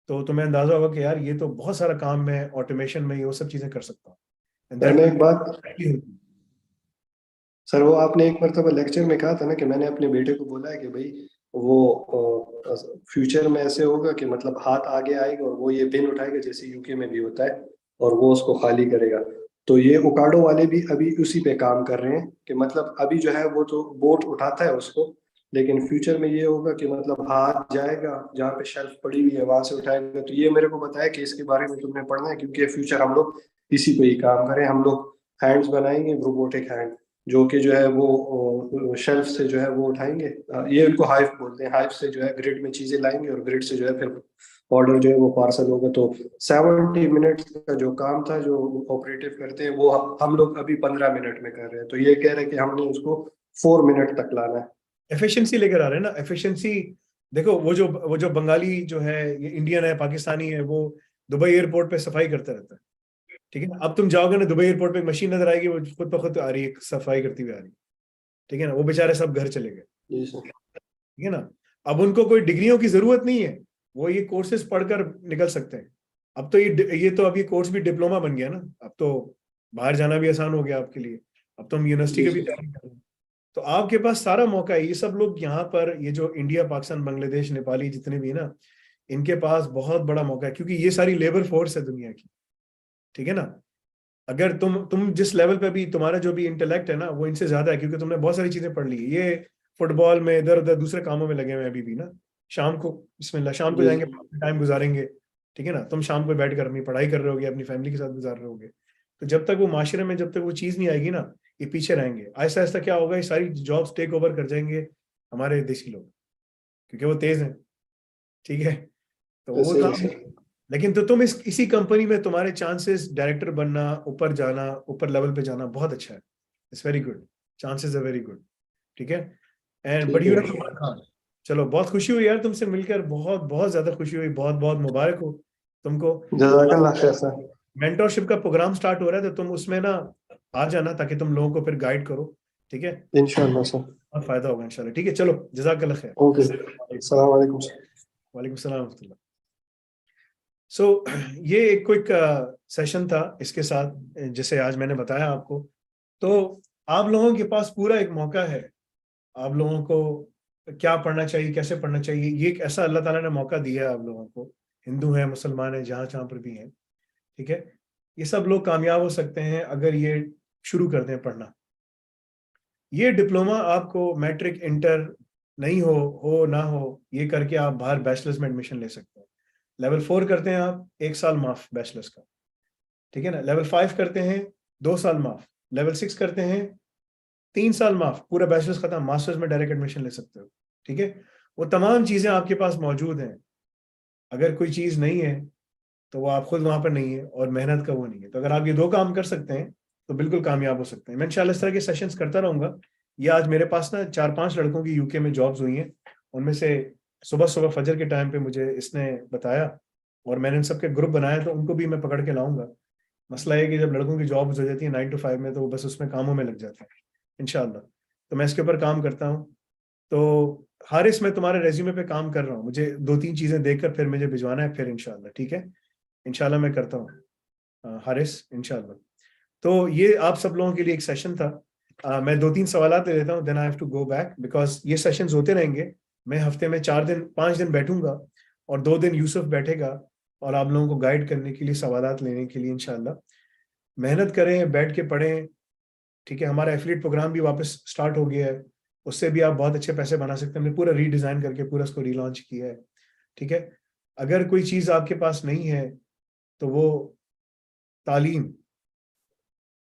तो तुम्हें अंदाजा होगा कि यार ये तो बहुत सारा काम मैं ऑटोमेशन में ये वो सब चीजें कर सकता हूँ, एंड सर दैट मैं विल एक बात, बी। सर वो आपने एक मरतबा लेक्चर में कहा था ना कि मैंने अपने बेटे को बोला है कि भाई वो फ्यूचर में ऐसे होगा कि मतलब हाथ आगे आएगा और वो ये पिन उठाएगा जैसे यूके में भी होता है, और वो उसको खाली करेगा। तो ये ओकाडो वाले भी अभी उसी पे काम कर रहे हैं कि मतलब अभी जो है वो तो बोट उठाता है उसको, लेकिन फ्यूचर में ये होगा कि मतलब हाथ जाएगा जहाँ पे शेल्फ पड़ी हुई है वहां से उठाएगा। तो ये मेरे को बताया कि इसके बारे में तुमने पढ़ना है, क्योंकि फ्यूचर हम लोग इसी पे ही काम करें। हम लोग हैंड्स बनाएंगे, रोबोटिक हैंड, जो कि जो है वो शेल्फ से जो है वो उठाएंगे। ये उनको हाइव बोलते हैं। हाइव से जो है ग्रिड में चीजें लाएंगे और ग्रिड से जो है फिर ऑर्डर जो है वो पार्सल होगा। तो 70 मिनट्स का जो काम था जो ऑपरेटिव करते हैं वो हम लोग अभी 15 मिनट में कर रहे हैं। तो ये कह रहे हैं कि हमने उसको 4 मिनट तक लाना है। एफिशिएंसी लेकर आ रहे हैं ना, एफिशिएंसी। देखो वो जो बंगाली जो है, ये इंडियन है, पाकिस्तानी है, वो दुबई एयरपोर्ट पे सफाई करता रहता है, ठीक है ना। अब तुम जाओगे ना दुबई एयरपोर्ट पे, एक मशीन नजर आएगी, वो खुद ब खुद आ रही है, सफाई करती हुई आ रही है, ठीक है ना। वो बेचारे सब घर चले गए, जी सर। ठीक है ना। अब उनको कोई डिग्रियों की जरूरत नहीं है, वो ये कोर्सेज पढ़कर निकल सकते हैं। अब तो अब ये कोर्स भी डिप्लोमा बन गया ना। अब तो बाहर जाना भी आसान हो गया आपके लिए। अब तो हम यूनिवर्सिटी जी के भी सर। तैयारी कर रहे हैं। तो आपके पास सारा मौका है। ये सब लोग यहाँ पर, ये जो इंडिया, पाकिस्तान, बांग्लादेश, नेपाली जितने भी है ना, इनके पास बहुत बड़ा मौका है, क्योंकि ये सारी लेबर फोर्स है दुनिया की, ठीक है ना। अगर तुम जिस लेवल पे भी, तुम्हारा जो भी इंटेलेक्ट है ना, वो इनसे ज्यादा है, क्योंकि तुमने बहुत सारी चीजें पढ़ ली है। ये फुटबॉल में इधर उधर दूसरे कामों में लगे हुए हैं अभी भी ना। शाम को बिस्मिल्लाह, शाम को जी जाएंगे, सर। टाइम गुजारेंगे, ठीक है ना। तुम शाम को बैठ कर अपनी पढ़ाई कर रहे होगे, अपनी फैमिली के साथ गुजार रहे होगे। तो जब तक वो माशरे में, जब तक वो चीज नहीं आएगी ना, ये पीछे रहेंगे। आहिस्ता आहिस्ता क्या होगा, ये सारी जॉब्स टेक ओवर कर जाएंगे हमारे देसी लोग, क्योंकि वो तेज हैं, ठीक है। तो वो सही काम। सर। लेकिन तो तुम इसी कंपनी में, तुम्हारे चांसेस डायरेक्टर बनना, ऊपर जाना, ऊपर लेवल पे जाना बहुत अच्छा है। It's very good, chances are very good, ठीक है। एंड बट ठीक यू है। Have to work hard. चलो, बहुत खुशी हुई यार तुमसे मिलकर, बहुत बहुत ज्यादा खुशी हुई। बहुत बहुत मुबारक हो तुमको। जज़ाकल्लाह खैर सर। मेंटोरशिप का प्रोग्राम स्टार्ट हो रहा है, तो तुम उसमें ना आ जाना, ताकि तुम लोगों को फिर गाइड करो, ठीक है। इंशाल्लाह सर। बहुत फायदा होगा इंशाल्लाह, ठीक है। चलो, जज़ाकल्लाह खैर। Okay sir. अस्सलाम वालेकुम सर। वालेकुम सलाम। सो ये एक क्विक सेशन था इसके साथ, जिसे आज मैंने बताया आपको। तो आप लोगों के पास पूरा एक मौका है। आप लोगों को क्या पढ़ना चाहिए, कैसे पढ़ना चाहिए, ये एक ऐसा अल्लाह ताला ने मौका दिया है आप लोगों को। हिंदू है, मुसलमान है, जहाँ जहाँ पर भी हैं, ठीक है। ये सब लोग कामयाब हो सकते हैं अगर ये शुरू कर दें पढ़ना। ये डिप्लोमा आपको मैट्रिक इंटर नहीं हो ना हो, ये करके आप बाहर बैचलर्स में एडमिशन ले सकते हैं। लेवल 4 करते हैं आप, 1 साल माफ बैचलर्स का, ठीक है ना। लेवल 5 करते हैं, 2 साल माफ। लेवल 6 करते हैं, 3 साल माफ, पूरा बैचलर्स खत्म, मास्टर्स में डायरेक्ट एडमिशन ले सकते हो, ठीक है। वो तमाम चीजें आपके पास मौजूद हैं। अगर कोई चीज नहीं है तो वो आप खुद वहां पर नहीं है, और मेहनत का वो नहीं है। तो अगर आप ये 2 काम कर सकते हैं तो बिल्कुल कामयाब हो सकते हैं। मैं इंशाल्लाह इस तरह के सेशंस करता रहूंगा। ये आज मेरे पास ना 4-5 लड़कों की यूके में जॉब्स हुई हैं। उनमें से सुबह सुबह फजर के टाइम पे मुझे इसने बताया, और मैंने इन सबके ग्रुप बनाया, तो उनको भी मैं पकड़ के लाऊंगा। मसला है कि जब लड़कों की जॉब हो जाती है 9 to 5 में, तो वो बस उसमें कामों में लग जाते हैं इंशाल्लाह। तो मैं इसके ऊपर काम करता हूँ। तो हारिस, मैं तुम्हारे रेज्यूमे पे काम कर रहा हूँ। मुझे 2-3 चीजें देखकर फिर मुझे भिजवाना है, फिर इंशाल्लाह, ठीक है। इंशाल्लाह मैं करता हूँ हारिस, इंशाल्लाह। तो ये आप सब लोगों के लिए एक सेशन था। मैं 2-3 सवालात ले लेता हूँ, then I have to go back, because ये सेशंस होते रहेंगे। मैं हफ्ते में 4 दिन 5 दिन बैठूंगा, और 2 दिन यूसुफ बैठेगा, और आप लोगों को गाइड करने के लिए, सवालात लेने के लिए इंशाल्लाह। मेहनत करें, बैठ के पढ़ें, ठीक है। हमारा एफिलिएट प्रोग्राम भी वापस स्टार्ट हो गया है, उससे भी आप बहुत अच्छे पैसे बना सकते हैं। हमने पूरा रीडिजाइन करके पूरा उसको रीलॉन्च किया है, ठीक है। अगर कोई चीज आपके पास नहीं है, तो वो तालीम,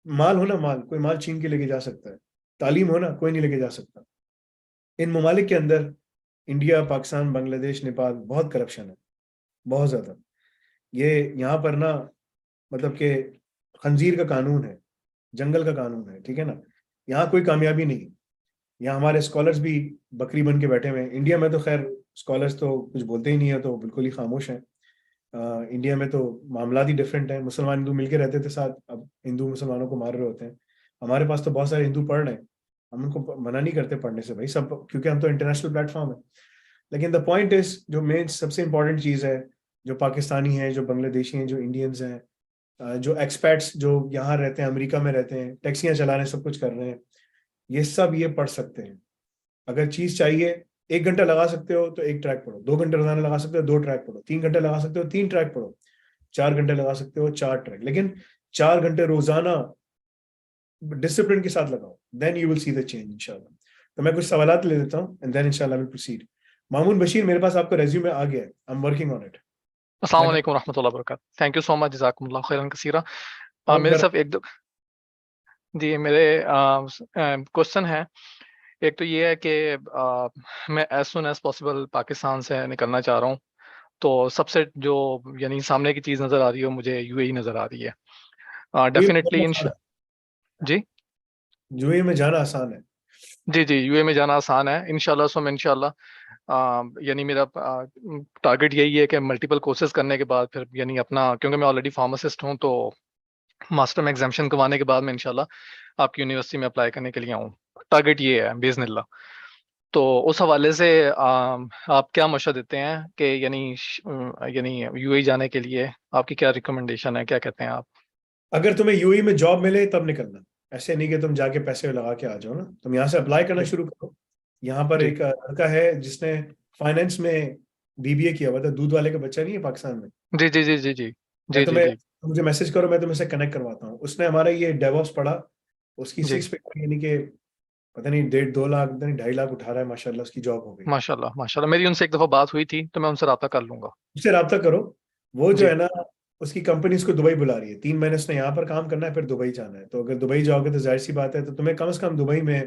माल हो ना, माल, कोई माल छीन के लेके जा सकता है। तालीम हो ना, कोई नहीं लेके जा सकता। इन ममालिक के अंदर, इंडिया, पाकिस्तान, बांग्लादेश, नेपाल, बहुत करप्शन है, बहुत ज्यादा। ये यहाँ पर ना, मतलब कि खंजीर का कानून है, जंगल का कानून है, ठीक है ना। यहाँ कोई कामयाबी नहीं। यहाँ हमारे स्कॉलर्स भी बकरी बन के बैठे हुए हैं। इंडिया में तो खैर स्कॉलर्स तो कुछ बोलते ही नहीं है, तो बिल्कुल ही खामोश हैं। इंडिया में तो मामला ही डिफरेंट है। मुसलमान हिंदू मिलके रहते थे साथ, अब हिंदू मुसलमानों को मार रहे होते हैं। हमारे पास तो बहुत सारे हिंदू पढ़ रहे हैं, हम उनको मना नहीं करते पढ़ने से भाई सब, क्योंकि हम तो इंटरनेशनल प्लेटफॉर्म है। लेकिन द पॉइंट इज, जो मेन सबसे इंपॉर्टेंट चीज़ है, जो पाकिस्तानी हैं, जो बांग्लादेशी हैं, जो इंडियंस हैं, जो एक्सपैट्स जो यहाँ रहते हैं, अमेरिका में रहते हैं, टैक्सियाँ चला रहे हैं, सब कुछ कर रहे हैं, ये सब ये पढ़ सकते हैं। अगर चीज चाहिए, 1 घंटा लगा सकते हो तो 1 ट्रैक पढ़ो, 2 घंटे रोजाना लगा सकते हो 2 ट्रैक पढ़ो, 3 घंटे लगा सकते हो 3 ट्रैक पढ़ो, 4 घंटे लगा सकते हो 4 ट्रैक। लेकिन 4 घंटे रोजाना डिसिप्लिन के साथ लगाओ, then you will see the change इंशाल्लाह। तो मैं कुछ सवालात ले लेता हूँ एंड देन इंशाल्लाह विल प्रोसीड। मामून बशीर, मेरे पास आपका रेज्यूमे आ गया है, I am working on it. अस्सलाम वालेकुम रहमतुल्लाहि व बरकातहू। थैंक यू सो मच, जज़ाकुमुल्लाह खैरन कसीरा। और मेरे सिर्फ एक दो जी मेरे क्वेश्चन है। एक तो ये है कि मैं as soon as possible Pakistan से निकलना चाह रहा हूँ। तो सबसे जो यानी सामने की चीज़ नज़र आ रही है मुझे यूएई नज़र आ रही है। डेफिनेटली जी यूएई में जाना आसान है। जी यूएई में जाना आसान है इंशाल्लाह। सो मैं इंशाल्लाह यानी मेरा टारगेट यही है कि मल्टीपल कोर्सेज करने के बाद फिर यानी अपना, क्योंकि मैं ऑलरेडी फार्मासिस्ट हूँ, तो मास्टर में एग्जामिशन करवाने के बाद मैं इंशाल्लाह आपकी यूनिवर्सिटी में अप्लाई करने के लिए आऊँ। टारगेट ये है बिस्मिल्लाह। तो उस हवाले से आप क्या मशवरा देते हैं कि यानी यूएई जाने के लिए आपकी क्या रिकमेंडेशन है, क्या कहते हैं आप? अगर तुम्हें यूएई में जॉब मिले तब निकलना, ऐसे नहीं कि तुम जाके पैसे लगा के आ जाओ ना। तुम यहाँ से अप्लाई करना जी शुरू करो। यहाँ पर जी एक लड़का है जिसने फाइनेंस में बीबीए किया हुआ था, दूध वाले का बच्चा नहीं है पाकिस्तान में। जी जी जी जी जी मैं जी जी तुम्हें, जी मुझे मैसेज करो, मैं तुम्हें से कनेक्ट करवाता हूँ। उसने हमारा ये डेवॉप्स पढ़ा, उसकी जी 6 फिगर यानी कि पता नहीं 1.5-2 लाख, पता नहीं 2.5 लाख उठा रहा है, माशाल्लाह उसकी जॉब हो गई। माशाल्लाह माशाल्लाह। मेरी उनसे एक दफ़ा बात हुई थी, तो मैं उनसे रब्ता कर लूंगा। उससे रब्ता करो। वो जो जी है ना, उसकी कंपनी उसको दुबई बुला रही है, 3 महीने उसने यहाँ पर काम करना है, फिर दुबई जाना है। तो अगर दुबई जाओगे तो जाहिर सी बात है, तो तुम्हें कम से कम दुबई में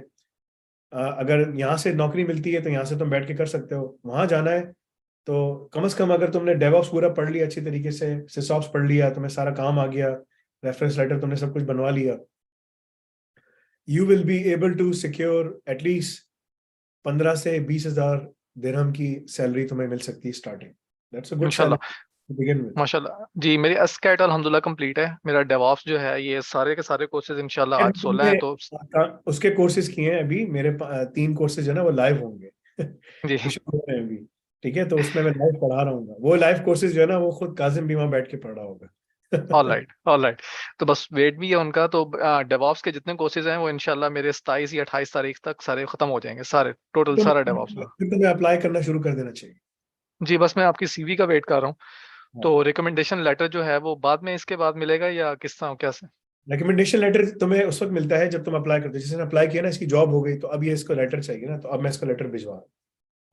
अगर यहाँ से नौकरी मिलती है तो यहाँ से तुम बैठ के कर सकते हो। वहां जाना है तो कम से कम अगर तुमने डेवऑप्स पूरा पढ़ लिया अच्छी तरीके से, सिसऑप्स पढ़ लिया, तुम्हें सारा काम आ गया, रेफरेंस लेटर तुमने सब कुछ बनवा लिया, you will be able to secure at least 15 से 20 हज़ार दिरहम की सैलरी तुम्हें मिल सकती है स्टार्टिंग। दैट्स अ गुड इंशाल्लाह सैलरी टू बिगिन विद। माशाल्लाह। जी मेरी एस्केट अल्हम्दुलिल्लाह कंप्लीट है। मेरा डेवऑप्स जो है ये सारे के सारे कोर्सेज इंशाल्लाह आज 16 है तो उसके कोर्सेज किए हैं अभी मेरे 3 कोर्सेज है ना, वो लाइव होंगे। जी वो शुरू हो रहे हैं अभी। ठीक है, तो उसमें मैं लाइव पढ़ा रहा हूँ। वो लाइव कोर्सेज जो है ना, वो खुद काजिम भी वहां बैठ के पढ़ रहा होगा। All right. तो बस वेट भी है उनका। तो डेवऑप्स के जितने कोर्सेज हैं वो इंशाल्लाह मेरे 27 या 28 तारीख तक सारे खत्म हो जाएंगे, सारे टोटल तो सारा डेवऑप्स का। फिर तुम्हें अप्लाई करना शुरू कर देना चाहिए। जी बस मैं आपकी सीवी का वेट कर रहा हूँ। हाँ। तो रिकमेंडेशन लेटर जो है वो बाद में इसके बाद मिलेगा या किस तरह कैसे? रिकमेंडेशन लेटर तुम्हें उस वक्त मिलता है जब तुम अप्लाई करते हो। जिसने अप्लाई किया ना, इसकी जॉब हो गई, तो अब ये इसको लेटर चाहिए ना, तो अब मैं इसको लेटर भिजवा रहा हूँ।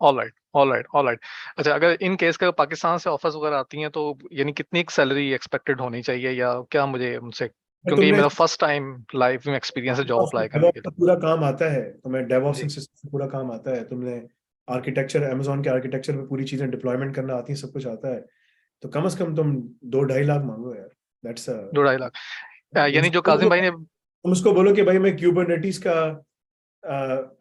All right all right all right. अच्छा, अगर इन केस का पाकिस्तान से ऑफर्स वगैरह आती हैं तो यानी कितनी सैलरी एक्सपेक्टेड होनी चाहिए या क्या मुझे उनसे, मैं क्योंकि ये तुमने मेरा फर्स्ट टाइम लाइफ में एक्सपीरियंस है जॉब अप्लाई करने DevOps के का लिए। पूरा काम आता है तुम्हें, डेवऑप्स जी सिस्टम से पूरा काम आता है। तुमने आर्किटेक्चर, अमेजोन के आर्किटेक्चर पे पूरी चीजें डिप्लॉयमेंट करना आती है, सब कुछ आता है। तो कम से कम तुम 2-2.5 लाख मांगो यार। दैट्स 2-2.5 लाख। यानी जो काजिम भाई ने तुम उसको बोलो कि भाई मैं क्यूबरनेटिस का,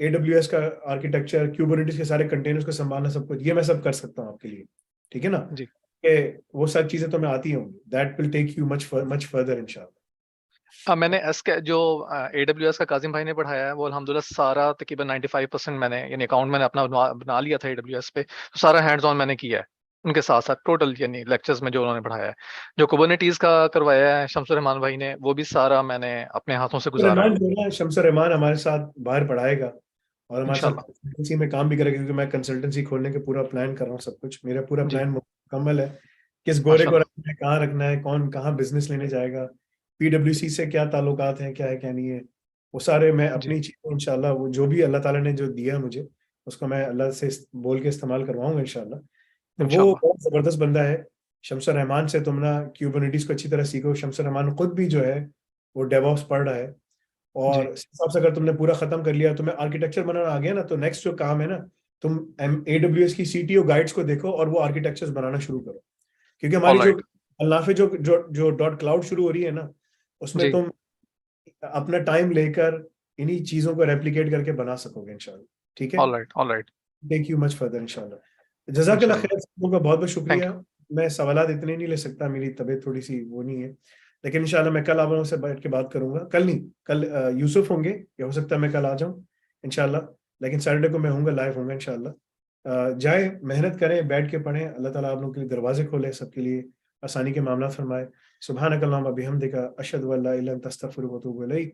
AWS का आर्किटेक्चर, क्यूबरनेटिस के सारे कंटेनर्स को संभालना, सब कुछ ये मैं सब कर सकता हूँ आपके लिए। ठीक है ना, जी कि वो सब चीजें तुम्हें आती होंगी। That will take you much further इंशाल्लाह। मैंने एस के जो AWS का काजिम भाई ने पढ़ाया है वो अल्हम्दुलिल्लाह सारा तकरीबन 95% मैंने यानी अकाउंट मैंने अपना बना लिया था AWS पे। तो सारा हैंड्स ऑन मैंने किया है उनके साथ साथ टोटल यानी लेक्चर्स में जो उन्होंने पढ़ाया है। जो कुबरनेटीज का करवाया है शमसुर रहमान भाई ने वो भी सारा मैंने अपने हाथों से गुजारा है रहमान जो है ना, शमसुर रहमान हमारे साथ बाहर पढ़ाएगा और हमारे साथ इंशाल्लाह। कंसल्टेंसी में काम भी करेगा, क्योंकि मैं कंसल्टेंसी खोलने के पूरा प्लान कर रहा हूँ। सब कुछ मेरा पूरा जी प्लान मुकम्मल है। किस गोरे को माशाल्लाह। रखना है, कहाँ रखना है, कौन कहाँ बिजनेस लेने जाएगा, PwC से क्या ताल्लुकात हैं, क्या है क्या नहीं है, वो सारे मैं जी अपनी चीज़ें इंशाल्लाह, वो जो भी अल्लाह ताला ने जो दिया है मुझे, उसको मैं अल्लाह से बोल के इस्तेमाल करवाऊंगा इंशाल्लाह। तो वो इंशाल्लाह। बहुत जबरदस्त बंदा है। शमसुर रहमान से तुम ना क्यूबरनेटिस को अच्छी तरह सीखो। शमसुर रहमान खुद भी जो है वो डेवऑप्स पढ़ रहा है, और जी इस हिसाब से अगर तुमने पूरा खत्म कर लिया, तुम्हें आर्किटेक्चर बनाना आ गया ना, तो नेक्स्ट जो काम है ना, तुम AWS की CTO गाइड्स को देखो और वो आर्किटेक्चर्स बनाना शुरू करो। क्योंकि हमारी ऑल जो राइट। अल्लाफे जो जो जो डॉट क्लाउड शुरू हो रही है ना, उसमें जी तुम अपना टाइम लेकर इन्हीं चीजों को रेप्लिकेट करके बना सकोगे इंशाल्लाह। ठीक है, all right all right. Take you much further इंशाल्लाह। जज़ाकल्लाह इंशाल्लाह। खैर, सबों का बहुत बहुत थैंक शुक्रिया। मैं सवालात इतने नहीं ले सकता, मेरी तबीयत थोड़ी सी वो नहीं है, लेकिन इंशाल्लाह मैं कल आप लोगों से बैठ के बात करूंगा। कल नहीं, कल यूसुफ होंगे, या हो सकता है मैं कल आ जाऊं इंशाल्लाह, लेकिन सैटरडे को मैं होऊंगा, लाइव होऊंगा इंशाल्लाह। जाए, मेहनत करें, बैठ के पढ़ें। अल्लाह ताला आप लोगों के लिए दरवाजे खोले, सबके लिए आसानी के मामला फरमाए। सुब्हानक अल्लाहुम्मा बिहम्दिका अशहदु अल्ला इलाहा इल्ला अंता अस्तगफिरुका व अतूबु इलैक।